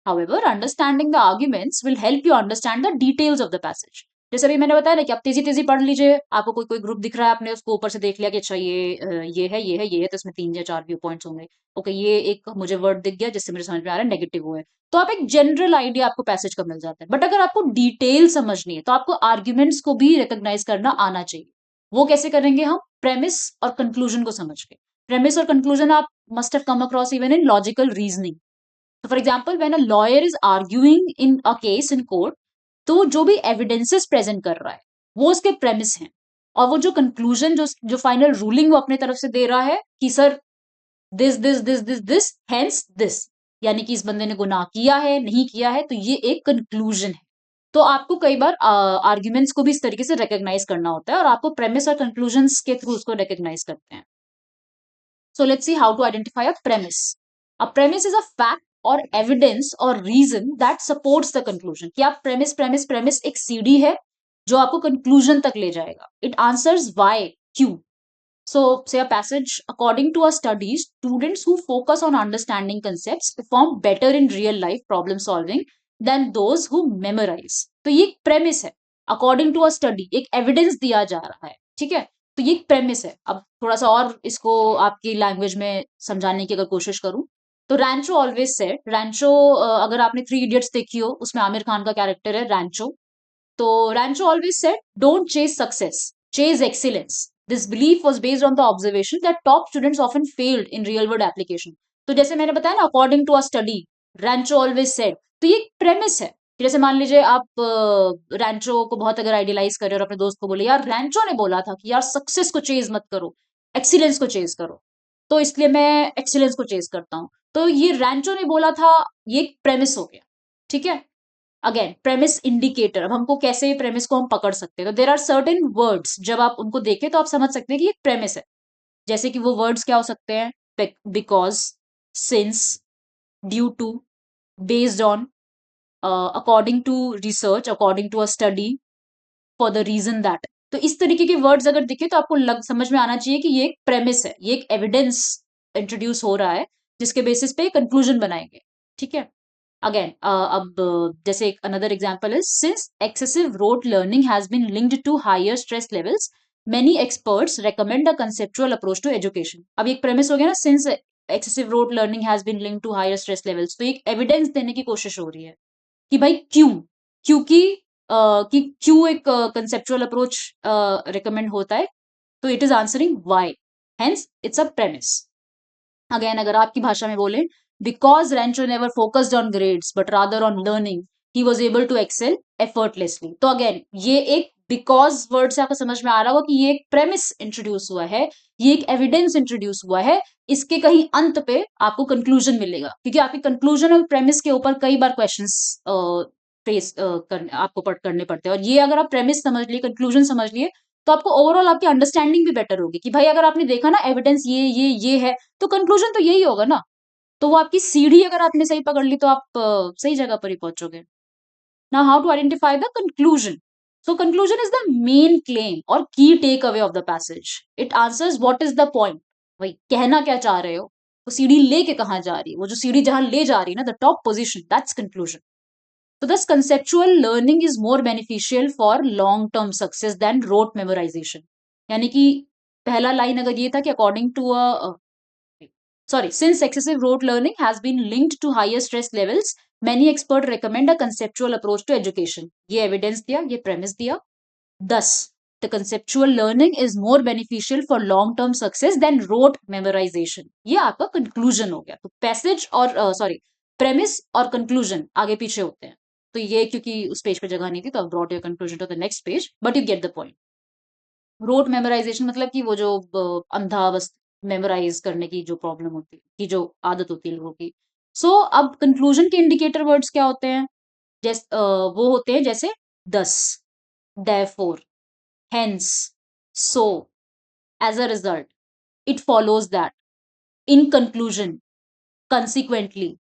However, understanding the arguments will help you understand the details of the passage. जैसे अभी मैंने बताया ना कि आप तेजी तेजी पढ़ लीजिए, आपको कोई कोई ग्रुप दिख रहा है, आपने उसको ऊपर से देख लिया कि अच्छा ये है ये है ये है, तो इसमें 3 या 4 व्यू पॉइंट्स होंगे। ओके, ये एक मुझे वर्ड दिख गया जिससे मुझे समझ में आ रहा है नेगेटिव वो है। तो आप एक जनरल आइडिया आपको पैसेज का मिल जाता है। बट अगर आपको डिटेल समझनी है तो आपको आर्ग्यूमेंट्स को भी रिकॉग्नाइज करना आना चाहिए। वो कैसे करेंगे हम? प्रेमिस और कंक्लूजन को समझ के। प्रेमिस और कंक्लूजन आप must have come across even in logical reasoning. तो for example when a lawyer is arguing in a case in court, तो जो भी एविडेंसेस प्रेजेंट कर रहा है वो उसके प्रेमिस हैं। और वो जो कंक्लूजन, जो जो फाइनल रूलिंग वो अपने तरफ से दे रहा है कि सर दिस हेंस दिस, यानी कि इस बंदे ने गुनाह किया है नहीं किया है, तो ये एक कंक्लूजन है। तो आपको कई बार आर्ग्यूमेंट्स को भी इस तरीके से रिकॉग्नाइज करना होता है और आपको प्रेमिस और कंक्लूजन्स के थ्रू उसको रिकॉग्नाइज करते हैं। So let's see how to identify a premise. A premise is a fact or evidence or reason that supports the conclusion. कि आप premise एक सीढ़ी है जो आपको conclusion तक ले जाएगा. It answers why, क्यों. So say a passage, according to a study, students who focus on understanding concepts perform better in real life problem solving than those who memorize. तो ये एक premise है. According to a study, एक evidence दिया जा रहा है. ठीक है? तो ये एक प्रेमिस है। अब थोड़ा सा और इसको आपकी लैंग्वेज में समझाने की अगर कोशिश करूं, तो रैंचो ऑलवेज सेड, रैंचो, अगर आपने 3 इडियट्स देखी हो, उसमें आमिर खान का कैरेक्टर है रैंचो। तो Rancho always said, don't chase success, chase excellence. This belief was based on the observation that top students often failed in real world application. तो जैसे मैंने बताया ना, according to a study, Rancho always said, तो ये प्रेमिस है। कि जैसे मान लीजिए आप रैंचो को बहुत अगर आइडियलाइज कर रहे हो और अपने दोस्त को बोले यार रैंचो ने बोला था कि यार सक्सेस को चेज मत करो, एक्सीलेंस को चेज करो, तो इसलिए मैं एक्सीलेंस को चेज करता हूं। तो ये रैंचो ने बोला था, ये प्रेमिस हो गया। ठीक है? अगेन प्रेमिस इंडिकेटर, अब हमको कैसे प्रेमिस को हम पकड़ सकते हैं? तो देर आर सर्टेन वर्ड्स, जब आप उनको देखें तो आप समझ सकते हैं कि ये प्रेमिस है। जैसे कि वो वर्ड्स क्या हो सकते हैं? Because, since, due to, based on, according to research, according to a study, for the reason that. तो इस तरीके के वर्ड्स अगर दिखे तो आपको समझ में आना चाहिए कि ये एक प्रेमिस है, ये एक एविडेंस इंट्रोड्यूस हो रहा है जिसके बेसिस पे कंक्लूजन बनाएंगे। ठीक है? अगेन अब जैसे एक another example is, since excessive rote learning has been linked to higher stress levels, many experts recommend a conceptual approach to education. अब एक प्रेमिस हो गया ना, since excessive rote learning has been linked to higher stress levels, तो एक evidence देने की कोशिश हो रही है कि भाई क्यों, क्योंकि कि क्यों एक कंसेप्चुअल अप्रोच रिकमेंड होता है। तो it is answering why, hence it's a premise. Again अगर आपकी भाषा में बोले, because Rancho never focused on grades but rather on learning, he was able to excel effortlessly. तो अगेन ये एक बिकॉज वर्ड से आपको समझ में आ रहा होगा कि ये एक प्रेमिस इंट्रोड्यूस हुआ है, ये एक एविडेंस इंट्रोड्यूस हुआ है। इसके कहीं अंत पे आपको कंक्लूजन मिलेगा, क्योंकि आपके कंक्लूजन और प्रेमिस के ऊपर कई बार क्वेश्चंस फेस आपको करने पड़ते हैं। और ये अगर आप प्रेमिस समझ लिए, कंक्लूजन समझ लिए, तो आपको ओवरऑल आपकी अंडरस्टैंडिंग भी बेटर होगी कि भाई अगर आपने देखा ना एविडेंस ये है, तो कंक्लूजन तो यही होगा ना। तो वो आपकी सीढ़ी अगर आपने सही पकड़ ली तो आप सही जगह पर ही पहुंचोगे। Now how to identify the conclusion? So conclusion is the main claim और key takeaway of the passage. It answers what is the point, भाई कहना क्या चाह रहे हो, वो सीढ़ी लेके कहां जा रही है, वो जो सीढ़ी जहां ले जा रही है ना, the top position, that's conclusion. So thus conceptual learning is more beneficial for long term success than rote memorization. यानी कि पहला लाइन अगर ये था कि according to a sorry, since excessive rote learning has been linked to higher stress levels, many experts recommend a conceptual approach to education. ये evidence दिया, ये premise दिया. Thus the conceptual learning is more beneficial for long term success than rote memorization. ये आपका conclusion हो गया। तो passage और sorry, premise और conclusion आगे पीछे होते हैं। तो ये क्योंकि उस पेज पे जगह नहीं थी, तो brought your conclusion to the next page, but you get the point. Rote memorisation मतलब कि वो जो अंधा बस मेमोराइज करने की जो प्रॉब्लम होती है, की जो आदत होती है लोगों की। सो अब कंक्लूजन के इंडिकेटर वर्ड्स क्या होते हैं? वो होते हैं जैसे दस, therefore, hence, so, as a result, it follows that, in conclusion, consequently.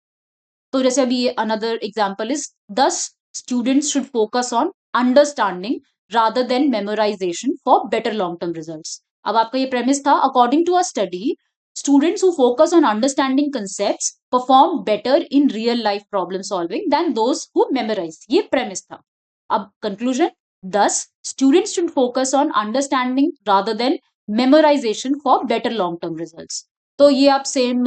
तो जैसे अभी another example is, thus students should focus on understanding rather than memorisation for better long term results. अब आपका ये प्रेमिस था, according to a study, students who focus on understanding concepts perform better in real life problem solving than those who memorise. ये premise था। अब conclusion, Thus, students should focus on understanding rather than memorization for better long term results. तो ये आप same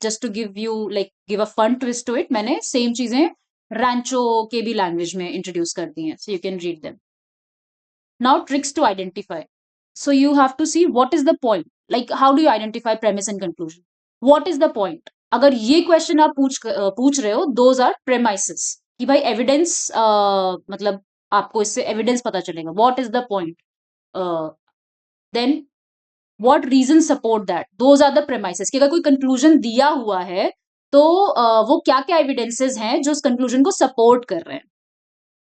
just to give you like give a fun twist to it, मैंने same चीजें रैंचो के भी लैंग्वेज में इंट्रोड्यूस कर दी हैं, so you can read them. Now, tricks to identify. So you have to see what is the point. Like, how do you identify premise and conclusion? What is the point? अगर ये question आप पूछ रहे हो, those are premises, कि भाई evidence, मतलब आपको इससे एविडेंस पता चलेगा. What is the point? Then what reason support that? Those are the premises, कि अगर कोई कंक्लूजन दिया हुआ है तो वो क्या क्या एविडेंसेस हैं जो उस कंक्लूजन को सपोर्ट कर रहे हैं.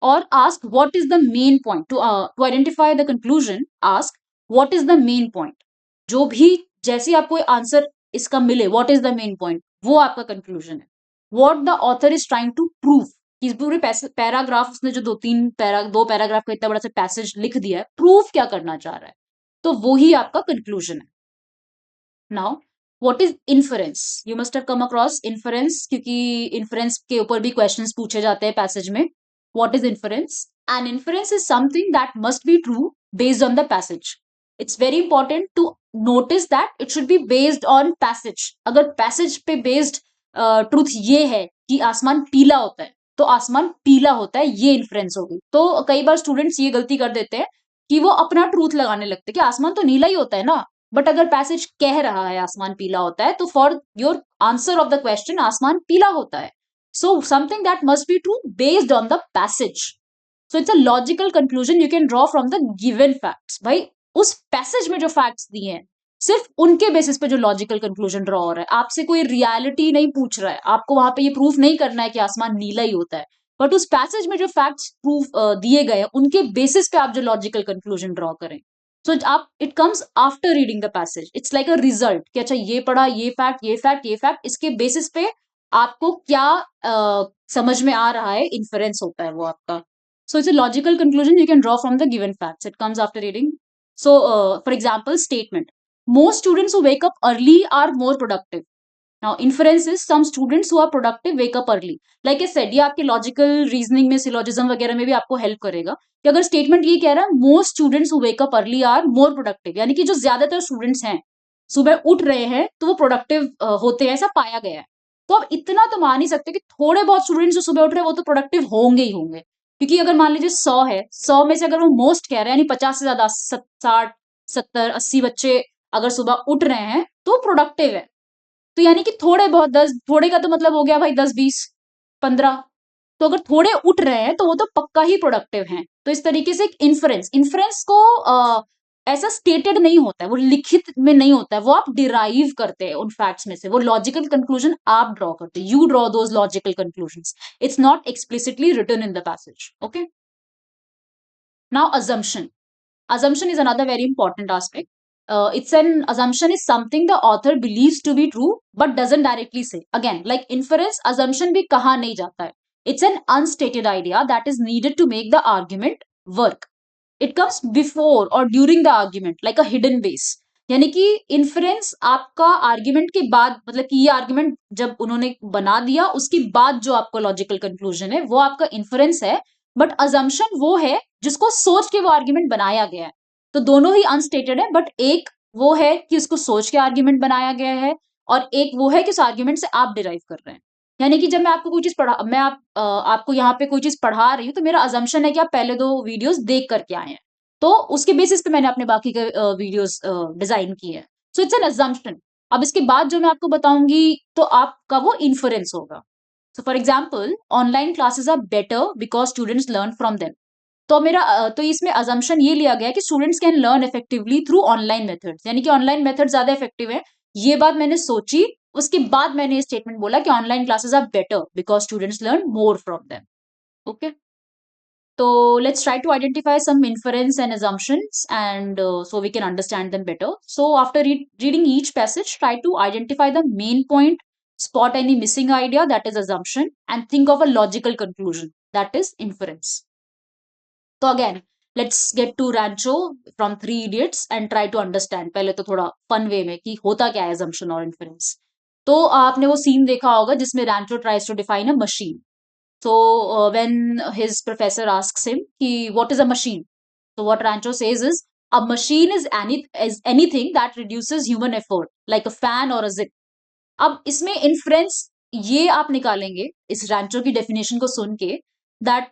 और ask what is the main point. To identify the conclusion, ask what is the main point. जो भी जैसे ही आपको आंसर इसका मिले, what is the main point, वो आपका कंक्लूजन है. what the author is trying to prove, कि इस पूरे पैराग्राफ, उसने जो दो पैराग्राफ का इतना बड़ा सा पैसेज लिख दिया है, प्रूफ क्या करना चाह रहा है, तो वो ही आपका कंक्लूजन है. Now what is inference? You must have come across inference, क्योंकि इन्फरेंस के ऊपर भी क्वेश्चंस पूछे जाते हैं पैसेज में. What is inference? An inference is something that must be true based on the passage. It's very important to notice that it should be based on passage. अगर passage पे based truth ये है कि आसमान पीला होता है, तो आसमान पीला होता है, ये इन्फ्रेंस होगी. तो कई बार स्टूडेंट्स ये गलती कर देते हैं कि वो अपना ट्रूथ लगाने लगते हैं कि आसमान तो नीला ही होता है ना. बट अगर पैसेज कह रहा है आसमान पीला होता है, तो for your answer of the question आसमान पीला होता है. So something that must be true based on the passage. So it's a logical conclusion you can draw from the given facts. भाई उस पैसेज में जो फैक्ट्स दिए हैं, सिर्फ उनके बेसिस पे जो लॉजिकल कंक्लूजन ड्रॉ हो रहा है. आपसे कोई रियलिटी नहीं पूछ रहा है, आपको वहां पे ये प्रूफ नहीं करना है कि आसमान नीला ही होता है. बट उस पैसेज में जो फैक्ट्स प्रूफ दिए गए हैं, उनके बेसिस पे आप जो लॉजिकल कंक्लूजन ड्रॉ करें. सो आप it comes after reading the passage. It's like a result कि अच्छा ये पढ़ा, ये फैक्ट, ये फैक्ट, ये फैक्ट, इसके बेसिस पे आपको क्या समझ में आ रहा है, इन्फरेंस होता है वो आपका. So it's a logical conclusion you can draw from the given facts. It comes after reading. So, for example, statement. Most students who wake up early are more productive. Now, inference is some students who are productive wake up early. Like I said, ये आपके logical reasoning में, syllogism वगैरह में भी आपको help करेगा. कि अगर statement ये कह रहा है most students who wake up early are more productive, यानी कि जो ज्यादातर students हैं सुबह उठ रहे हैं तो वो productive होते हैं, ऐसा पाया गया है. तो अब इतना तो मान ही सकते हैं कि थोड़े बहुत स्टूडेंट्स जो सुबह उठ रहे हैं वो तो प्रोडक्टिव होंगे ही होंगे. क्योंकि अगर मान लीजिए 100 है, 100 में से अगर वो मोस्ट कह रहे हैं, यानी 50 से ज्यादा, 60, 70, 80 बच्चे अगर सुबह उठ रहे हैं तो प्रोडक्टिव है. तो यानी कि थोड़े बहुत 10, थोड़े का तो मतलब हो गया भाई 10, 20, 15. तो अगर थोड़े उठ रहे हैं तो वो तो पक्का ही प्रोडक्टिव हैं. तो इस तरीके से एक इन्फ्रेंस को ऐसा स्टेटेड नहीं होता है, वो लिखित में नहीं होता है, वो आप डिराइव करते हैं उन फैक्ट्स में से. वो लॉजिकल कंक्लूजन आप ड्रॉ करते हैं, you draw those logical conclusions. It's not explicitly written in the passage. Okay. Now assumption. Assumption is another very important aspect. It's an assumption is something the author believes to be true but doesn't directly say. Again, like inference, assumption भी कहा नहीं जाता है. It's an unstated idea that is needed to make the argument work. It comes before or during the argument like a hidden base. यानी कि inference आपका argument के बाद, मतलब कि ये आर्ग्यूमेंट जब उन्होंने बना दिया उसके बाद जो आपका लॉजिकल कंक्लूजन है वो आपका इन्फ्रेंस है. बट अजम्पशन वो है जिसको सोच के वो आर्ग्यूमेंट बनाया गया है. तो दोनों ही अनस्टेटेड है, बट एक वो है कि उसको सोच के आर्ग्यूमेंट बनाया गया है, और एक वो है कि उस आर्ग्यूमेंट से आप डिराइव कर रहे हैं. यानी कि जब मैं आपको कोई चीज पढ़ा, मैं आपको यहाँ पे कोई चीज पढ़ा रही हूँ, तो मेरा अजम्पशन है कि आप पहले 2 वीडियोस देख करके आए हैं, तो उसके बेसिस पे मैंने अपने बाकी के वीडियोस डिजाइन किए हैं. So it's an assumption. अब इसके बाद जो मैं आपको बताऊंगी तो आपका वो इन्फ्रेंस होगा. So for example, online classes are better because students learn from them. तो इसमें अजम्पशन ये लिया गया कि students can learn effectively through online methods, यानी कि ऑनलाइन मेथड ज्यादा इफेक्टिव है. ये बात मैंने सोची, उसके बाद मैंने ये स्टेटमेंट बोला कि online classes are better because students learn more from them. Okay. So let's try to identify some inference and assumptions, and so we can understand them better. So after reading each passage, try to identify the main point, spot any missing idea, that is assumption, and think of a logical conclusion, that is inference. So again, let's get to Rancho from Three Idiots and try to understand. पहले तो थोड़ा fun way में कि होता क्या है assumption और inference. तो आपने वो सीन देखा होगा जिसमें Rancho tries to define a machine. So when his professor asks him, what is a machine? So what Rancho says is, a machine is anything that reduces human effort, like a fan or a zip. अब इसमें inference ये आप निकालेंगे इस रैंचो की definition को सुन के, that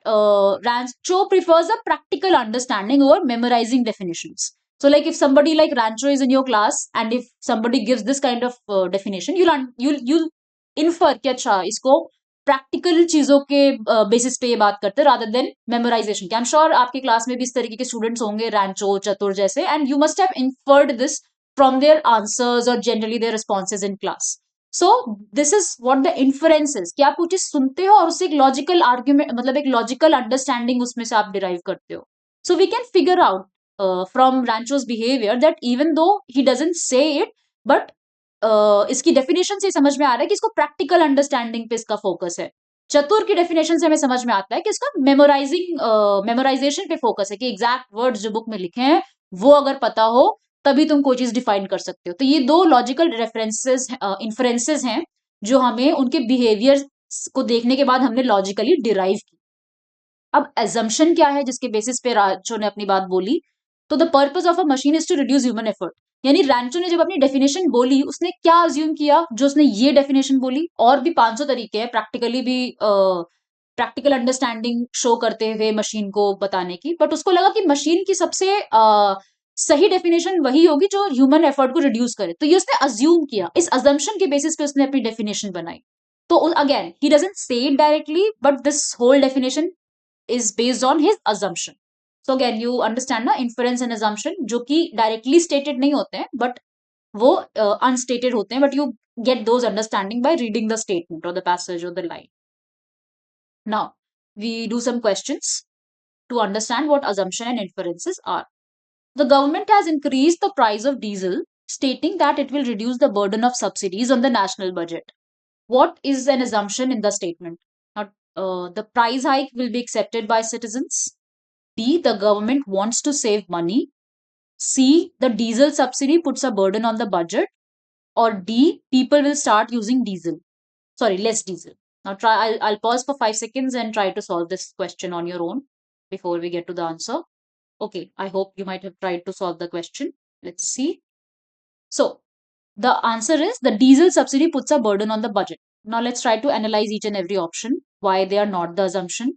Rancho prefers a practical understanding over memorising definitions. So like if somebody like Rancho is in your class and if somebody gives this kind of definition, you'll infer कि अच्छा इसको प्रैक्टिकल चीजों के बेसिस पे ये बात करते हैं rather than memorization. कि I'm sure आपके क्लास में भी इस तरीके के स्टूडेंट्स होंगे, रैंचो, चतुर जैसे, and you must have inferred this from their answers or generally their responses in class. So this is what the inference is, कि आप कुछ चीज सुनते हो और उससे एक लॉजिकल आर्ग्यूमेंट, मतलब एक लॉजिकल अंडरस्टैंडिंग उसमें से आप डिराइव करते हो. So we can figure out from Rancho's behaviour that even though he doesn't say it, but इसकी डेफिनेशन से समझ में आ रहा है कि इसको प्रैक्टिकल अंडरस्टैंडिंग पे इसका फोकस है. चतुर की डेफिनेशन से हमें समझ में आता है कि इसका मेमोराइजेशन पे फोकस है, कि एग्जैक्ट वर्ड्स जो बुक में लिखे हैं वो अगर पता हो तभी तुम कोई चीज डिफाइन कर सकते हो. तो ये दो लॉजिकल रेफरेंसेस इन्फ्रेंसेस हैं जो हमें उनके बिहेवियर को देखने के बाद हमने लॉजिकली डिराइव की. अब एजम्पशन क्या है जिसके बेसिस पे रैंचो ने अपनी बात बोली? तो the purpose of a machine is to reduce human effort. यानी रैंचो ने जब अपनी डेफिनेशन बोली उसने क्या अज्यूम किया जो उसने ये डेफिनेशन बोली? और भी 500 तरीके हैं प्रैक्टिकली भी प्रैक्टिकल अंडरस्टैंडिंग शो करते हुए मशीन को बताने की, बट उसको लगा कि मशीन की सबसे सही डेफिनेशन वही होगी जो ह्यूमन एफर्ट को रिड्यूस करे. तो ये उसने अज्यूम किया, इस अजम्पशन के बेसिस पे उसने अपनी डेफिनेशन बनाई. तो again he doesn't say it directly, but this whole definition is based on his assumption. So again you understand ना, inference and assumption जो कि directly stated नहीं होते हैं but वो unstated होते हैं, but you get those understanding by reading the statement or the passage or the line. Now we do some questions to understand what assumption and inferences are. The government has increased the price of diesel, stating that it will reduce the burden of subsidies on the national budget. What is an assumption in the statement? Now, the price hike will be accepted by citizens. B, the government wants to save money. C, the diesel subsidy puts a burden on the budget. Or D, people will start using diesel. Sorry, less diesel. Now I'll pause for 5 seconds and try to solve this question on your own before we get to the answer. Okay, I hope you might have tried to solve the question. Let's see. So the answer is the diesel subsidy puts a burden on the budget. Now let's try to analyze each and every option, why they are not the assumption.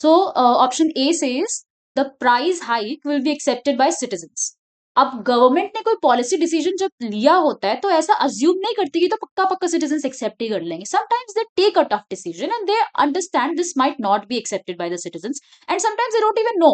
So option A says the price hike will be accepted by citizens. अब government ने कोई policy decision जब लिया होता है तो ऐसा assume नहीं करती कि तो पक्का पक्का सिटीजन एक्सेप्ट ही कर लेंगे. Sometimes they take a tough decision and they understand this might not be accepted by the citizens, and sometimes they don't even know,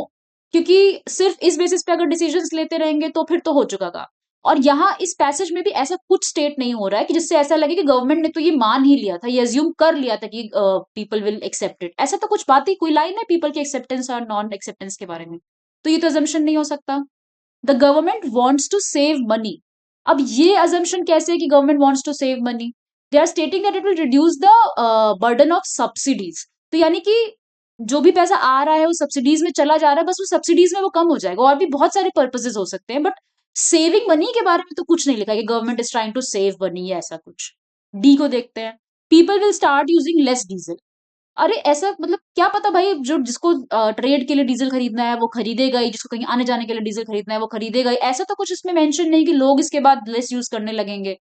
क्योंकि सिर्फ इस बेसिस पे अगर डिसीजंस लेते रहेंगे तो फिर तो हो चुका का. और यहाँ इस पैसेज में भी ऐसा कुछ स्टेट नहीं हो रहा है कि जिससे ऐसा लगे कि गवर्नमेंट ने तो ये मान ही लिया था, ये अज्यूम कर लिया था कि पीपल विल एक्सेप्ट इट. ऐसा तो कुछ बात ही, कोई लाइन है पीपल की एक्सेप्टेंस और नॉन एक्सेप्टेंस के बारे में? तो ये तो अजम्पशन नहीं हो सकता. The government wants to save money. अब ये अजम्पशन कैसे है कि government wants to save money? They are stating that it will reduce the burden of subsidies. तो यानी कि जो भी पैसा आ रहा है वो सब्सिडीज में चला जा रहा है, बस वो सब्सिडीज में वो कम हो जाएगा. और भी बहुत सारे पर्पसेस हो सकते हैं, बट सेविंग मनी के बारे में तो कुछ नहीं लिखा है कि government is trying to save money या ऐसा कुछ. डी को देखते हैं. People will start using less diesel. अरे ऐसा मतलब क्या पता भाई, जो जिसको ट्रेड के लिए डीजल खरीदना है वो खरीदेगा ही, जिसको कहीं आने जाने के लिए डीजल खरीदना है वो खरीदेगा ही. ऐसा तो कुछ इसमें मेंशन नहीं कि लोग इसके बाद लेस यूज करने लगेंगे.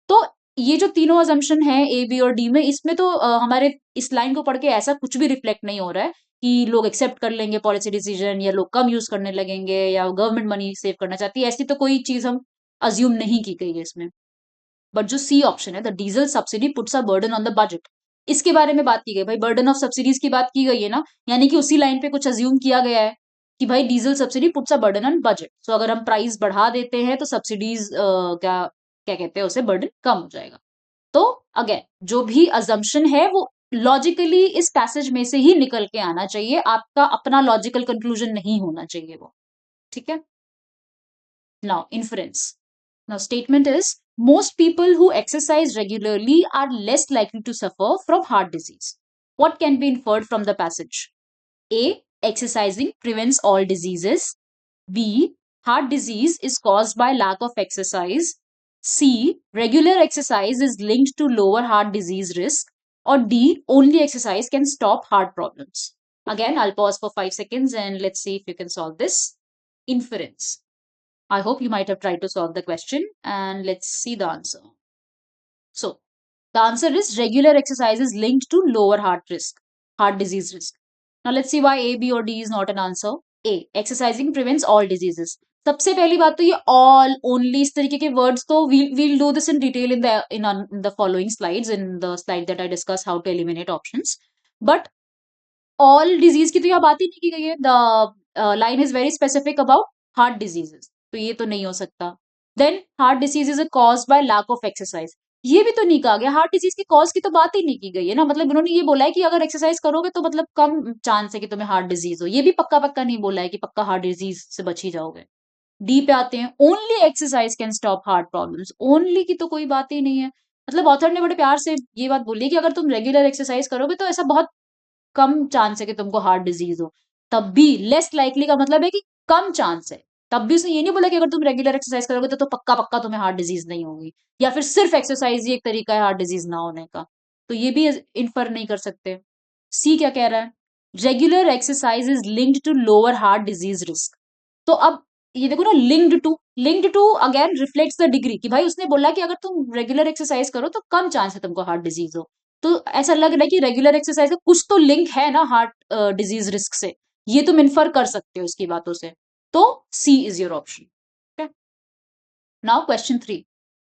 तो ये जो तीनों अजम्पशन है ए बी और डी में, इसमें तो हमारे इस लाइन को पढ़ के ऐसा कुछ भी रिफ्लेक्ट नहीं हो रहा है कि लोग एक्सेप्ट कर लेंगे पॉलिसी डिसीजन, या लोग कम यूज करने लगेंगे, या गवर्नमेंट मनी सेव करना चाहती है. ऐसी तो कोई चीज हम अज्यूम नहीं की गई है इसमें. बट जो सी ऑप्शन है, the diesel subsidy puts a burden on the budget, इसके बारे में बात की गई. भाई बर्डन ऑफ सब्सिडीज की बात की गई है ना, यानी कि उसी लाइन पे कुछ अज्यूम किया गया है कि भाई diesel subsidy puts a burden on budget. So अगर हम प्राइस बढ़ा देते हैं तो सब्सिडीज क्या क्या कहते हैं उसे, बर्डन कम हो जाएगा. तो अगेन जो भी अजम्पशन है वो लॉजिकली इस पैसेज में से ही निकल के आना चाहिए, आपका अपना लॉजिकल कंक्लूजन नहीं होना चाहिए वो. ठीक है. Now inference. Now, statement is most people who exercise regularly are less likely to suffer from heart disease. What can be inferred from the passage? A. Exercising prevents all diseases. B. Heart disease is caused by lack of exercise. C. Regular exercise is linked to lower heart disease risk. or D, only exercise can stop heart problems? Again, I'll pause for 5 seconds and let's see if you can solve this. Inference. I hope you might have tried to solve the question and let's see the answer. So, the answer is regular exercise is linked to lower heart disease risk. Now let's see why A, B or D is not an answer. A, exercising prevents all diseases. सबसे पहली बात तो ये all, only इस तरीके के words तो we'll do this in detail in the following slides, in the slide that I discuss how to eliminate options. But all disease की तो यहाँ बात ही नहीं की गई है. The line is very specific about heart diseases. तो ये तो नहीं हो सकता. Then heart disease is caused by lack of exercise. ये भी तो नहीं कहा गया. हार्ट डिजीज की कॉज की तो बात ही नहीं की गई है ना. मतलब उन्होंने ये बोला है कि अगर एक्सरसाइज करोगे तो मतलब कम चांस है कि तुम्हें हार्ट डिजीज हो. ये भी पक्का पक्का नहीं बोला है कि पक्का हार्ट डिजीज से बच ही जाओगे. डी पे आते हैं. Only exercise can stop heart problems. Only की तो कोई बात ही नहीं है. मतलब ऑथर ने बड़े प्यार से ये बात बोली कि अगर तुम रेगुलर एक्सरसाइज करोगे तो ऐसा बहुत कम चांस है कि तुमको हार्ट डिजीज हो. तब भी लेस लाइकली का मतलब है कि कम चांस है. तब भी उसने ये नहीं बोला कि अगर तुम रेगुलर एक्सरसाइज करोगे तो पक्का पक्का तुम्हें हार्ट डिजीज नहीं होगी, या फिर सिर्फ एक्सरसाइज ही एक तरीका है हार्ट डिजीज ना होने का. तो ये भी इन्फर नहीं कर सकते. सी क्या कह रहा है? Regular exercise is linked to lower heart disease risk. तो अब ये देखो ना, linked to again reflects the degree कि भाई उसने बोला कि अगर तुम रेगुलर एक्सरसाइज करो तो कम चांस है तुमको हार्ट डिजीज हो. तो ऐसा लग रहा है कि रेगुलर एक्सरसाइज का कुछ तो लिंक है ना हार्ट डिजीज रिस्क से. ये तुम इन्फर कर सकते हो इसकी बातों से. तो C is your option. Now question 3.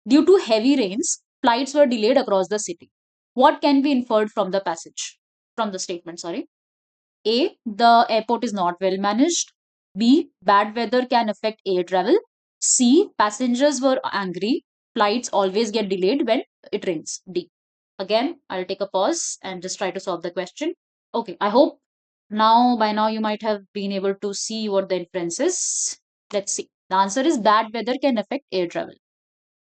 Due to heavy rains, flights were delayed across the city. What can be inferred from the passage, from the statement, sorry. A, the airport is not well managed. B, bad weather can affect air travel. C, passengers were angry. Flights always get delayed when it rains. D. Again, I'll take a pause and just try to solve the question. Okay, I hope by now you might have been able to see what the inference is. Let's see. The answer is bad weather can affect air travel.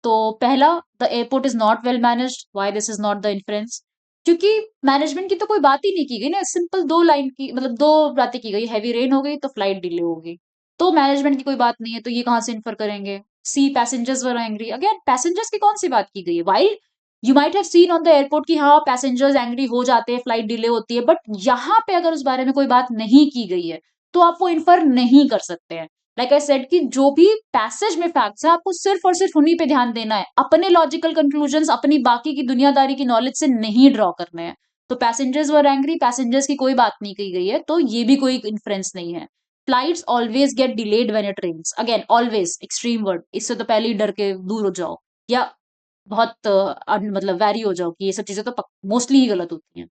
तो पहला, the airport is not well managed. Why this is not the influence? क्योंकि management की तो कोई बात ही नहीं की गई ना. सिंपल दो लाइन की, मतलब दो बातें की गई. हैवी रेन हो गई तो फ्लाइट डिले होगी. तो मैनेजमेंट की कोई बात नहीं है, तो ये कहां से इन्फर करेंगे? C, passengers were angry. Again passengers की कौन सी बात की गई है? While you might have seen on the airport कि हाँ पैसेंजर्स एंग्री हो जाते हैं, फ्लाइट डिले होती है, बट यहाँ पे अगर उस बारे में कोई बात नहीं की गई है तो आप वो इन्फर नहीं कर सकते हैं. लाइक आई सेड कि जो भी पैसेज में फैक्ट्स है आपको सिर्फ और सिर्फ उन्हीं पे ध्यान देना है. अपने लॉजिकल कंक्लूजन्स अपनी बाकी की दुनियादारी की नॉलेज से नहीं ड्रॉ करने हैं. तो पैसेंजर्स वर एंग्री, पैसेंजर्स की कोई बात नहीं की गई है, तो ये भी कोई इन्फ्लुएंस नहीं है. Flights always get delayed when it rains. Again always extreme word, इससे तो पहले ही डर के दूर हो जाओ या बहुत मतलब वैरी हो जाओ कि ये सब चीजें तो मोस्टली ही गलत होती हैं.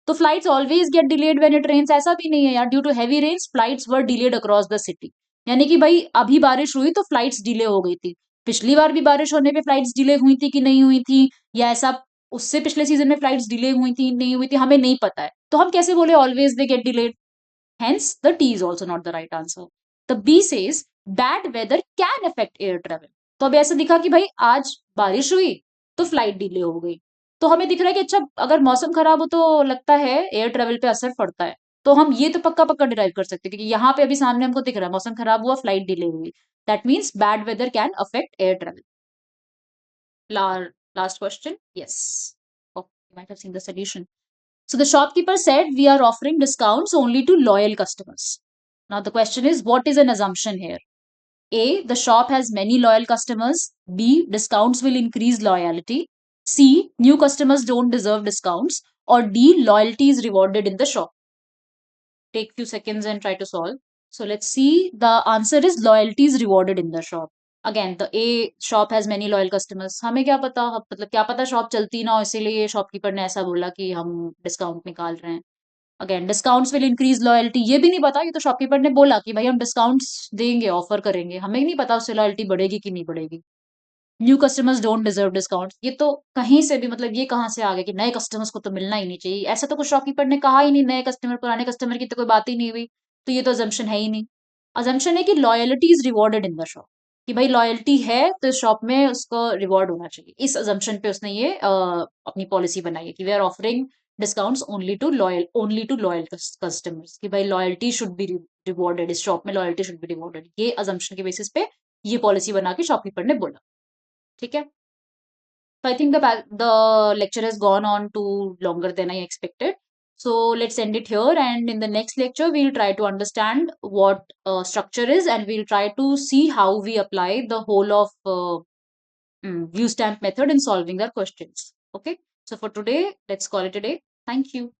तो flights always get delayed when it rains ऐसा भी नहीं है यार. Due to heavy rains flights were delayed across the city. यानी कि भाई अभी बारिश हुई तो फ्लाइट्स डिले हो गई थी. पिछली बार भी बारिश होने पे फ्लाइट्स डिले हुई थी कि नहीं हुई थी, या ऐसा उससे पिछले सीजन में फ्लाइट्स डिले हुई थी नहीं हुई थी, हमें नहीं पता है. तो हम कैसे बोले always they get delayed? Hence, the T is also not the right answer. The B says bad weather can affect air travel. तो अब ऐसा दिखा कि भाई आज बारिश हुई तो फ्लाइट डिले हो गई. तो हमें दिख रहा है कि अच्छा अगर मौसम खराब हो तो लगता है एयर ट्रेवल पे असर पड़ता है. तो हम ये तो पक्का पक्का डिराइव कर सकते हैं क्योंकि यहाँ पे अभी सामने हमको दिख रहा है मौसम खराब हुआ, फ्लाइट डिले हुई. That means bad weather can affect air travel. Last question. Yes. Oh, you might have seen the solution. So the shopkeeper said, we are offering discounts only to loyal customers. Now the question is, what is an assumption here? A, the shop has many loyal customers. B, discounts will increase loyalty. C, new customers don't deserve discounts. Or D, loyalty is rewarded in the shop. Take few seconds and try to solve. So let's see. The answer is loyalty is rewarded in the shop. Again, the A shop has many loyal customers. हमें क्या पता, मतलब क्या पता shop चलती ना हो, इसीलिए शॉपकीपर ने ऐसा बोला कि हम डिस्काउंट निकाल रहे हैं. Again discounts will increase loyalty, ये भी नहीं पता. ये तो शॉपकीपर ने बोला कि भाई हम डिस्काउंट्स देंगे, ऑफर करेंगे. हमें नहीं पता उससे लॉयल्टी बढ़ेगी कि नहीं बढ़ेगी. New customers don't deserve discount, ये तो कहीं से भी, मतलब ये कहाँ से आ गया कि नए कस्टमर्स को तो मिलना ही नहीं चाहिए. ऐसा तो कुछ शॉपकीपर ने कहा ही नहीं. नए कस्टमर पुराने कस्टमर की तो कोई बात ही नहीं हुई. तो ये तो अजम्पशन है ही नहीं. अजम्पशन है कि loyalty is rewarded in the shop, कि भाई लॉयल्टी है तो इस शॉप में उसको रिवॉर्ड होना चाहिए. इस अजम्पशन पे उसने ये अपनी पॉलिसी बनाई है कि we are offering discounts only to loyal customers, कि भाई लॉयल्टी शुड बी रिवॉर्डेड, इस शॉप में लॉयल्टी शुड बी रिवॉर्डेड. ये अजम्पशन के बेसिस पे ये पॉलिसी बना के शॉपकीपर ने बोला. ठीक है. So I think the lecture has gone on too longer than I expected. So let's end it here, and in the next lecture we'll try to understand what structure is, and we'll try to see how we apply the whole of view stamp method in solving our questions. Okay. So for today, let's call it a day. Thank you.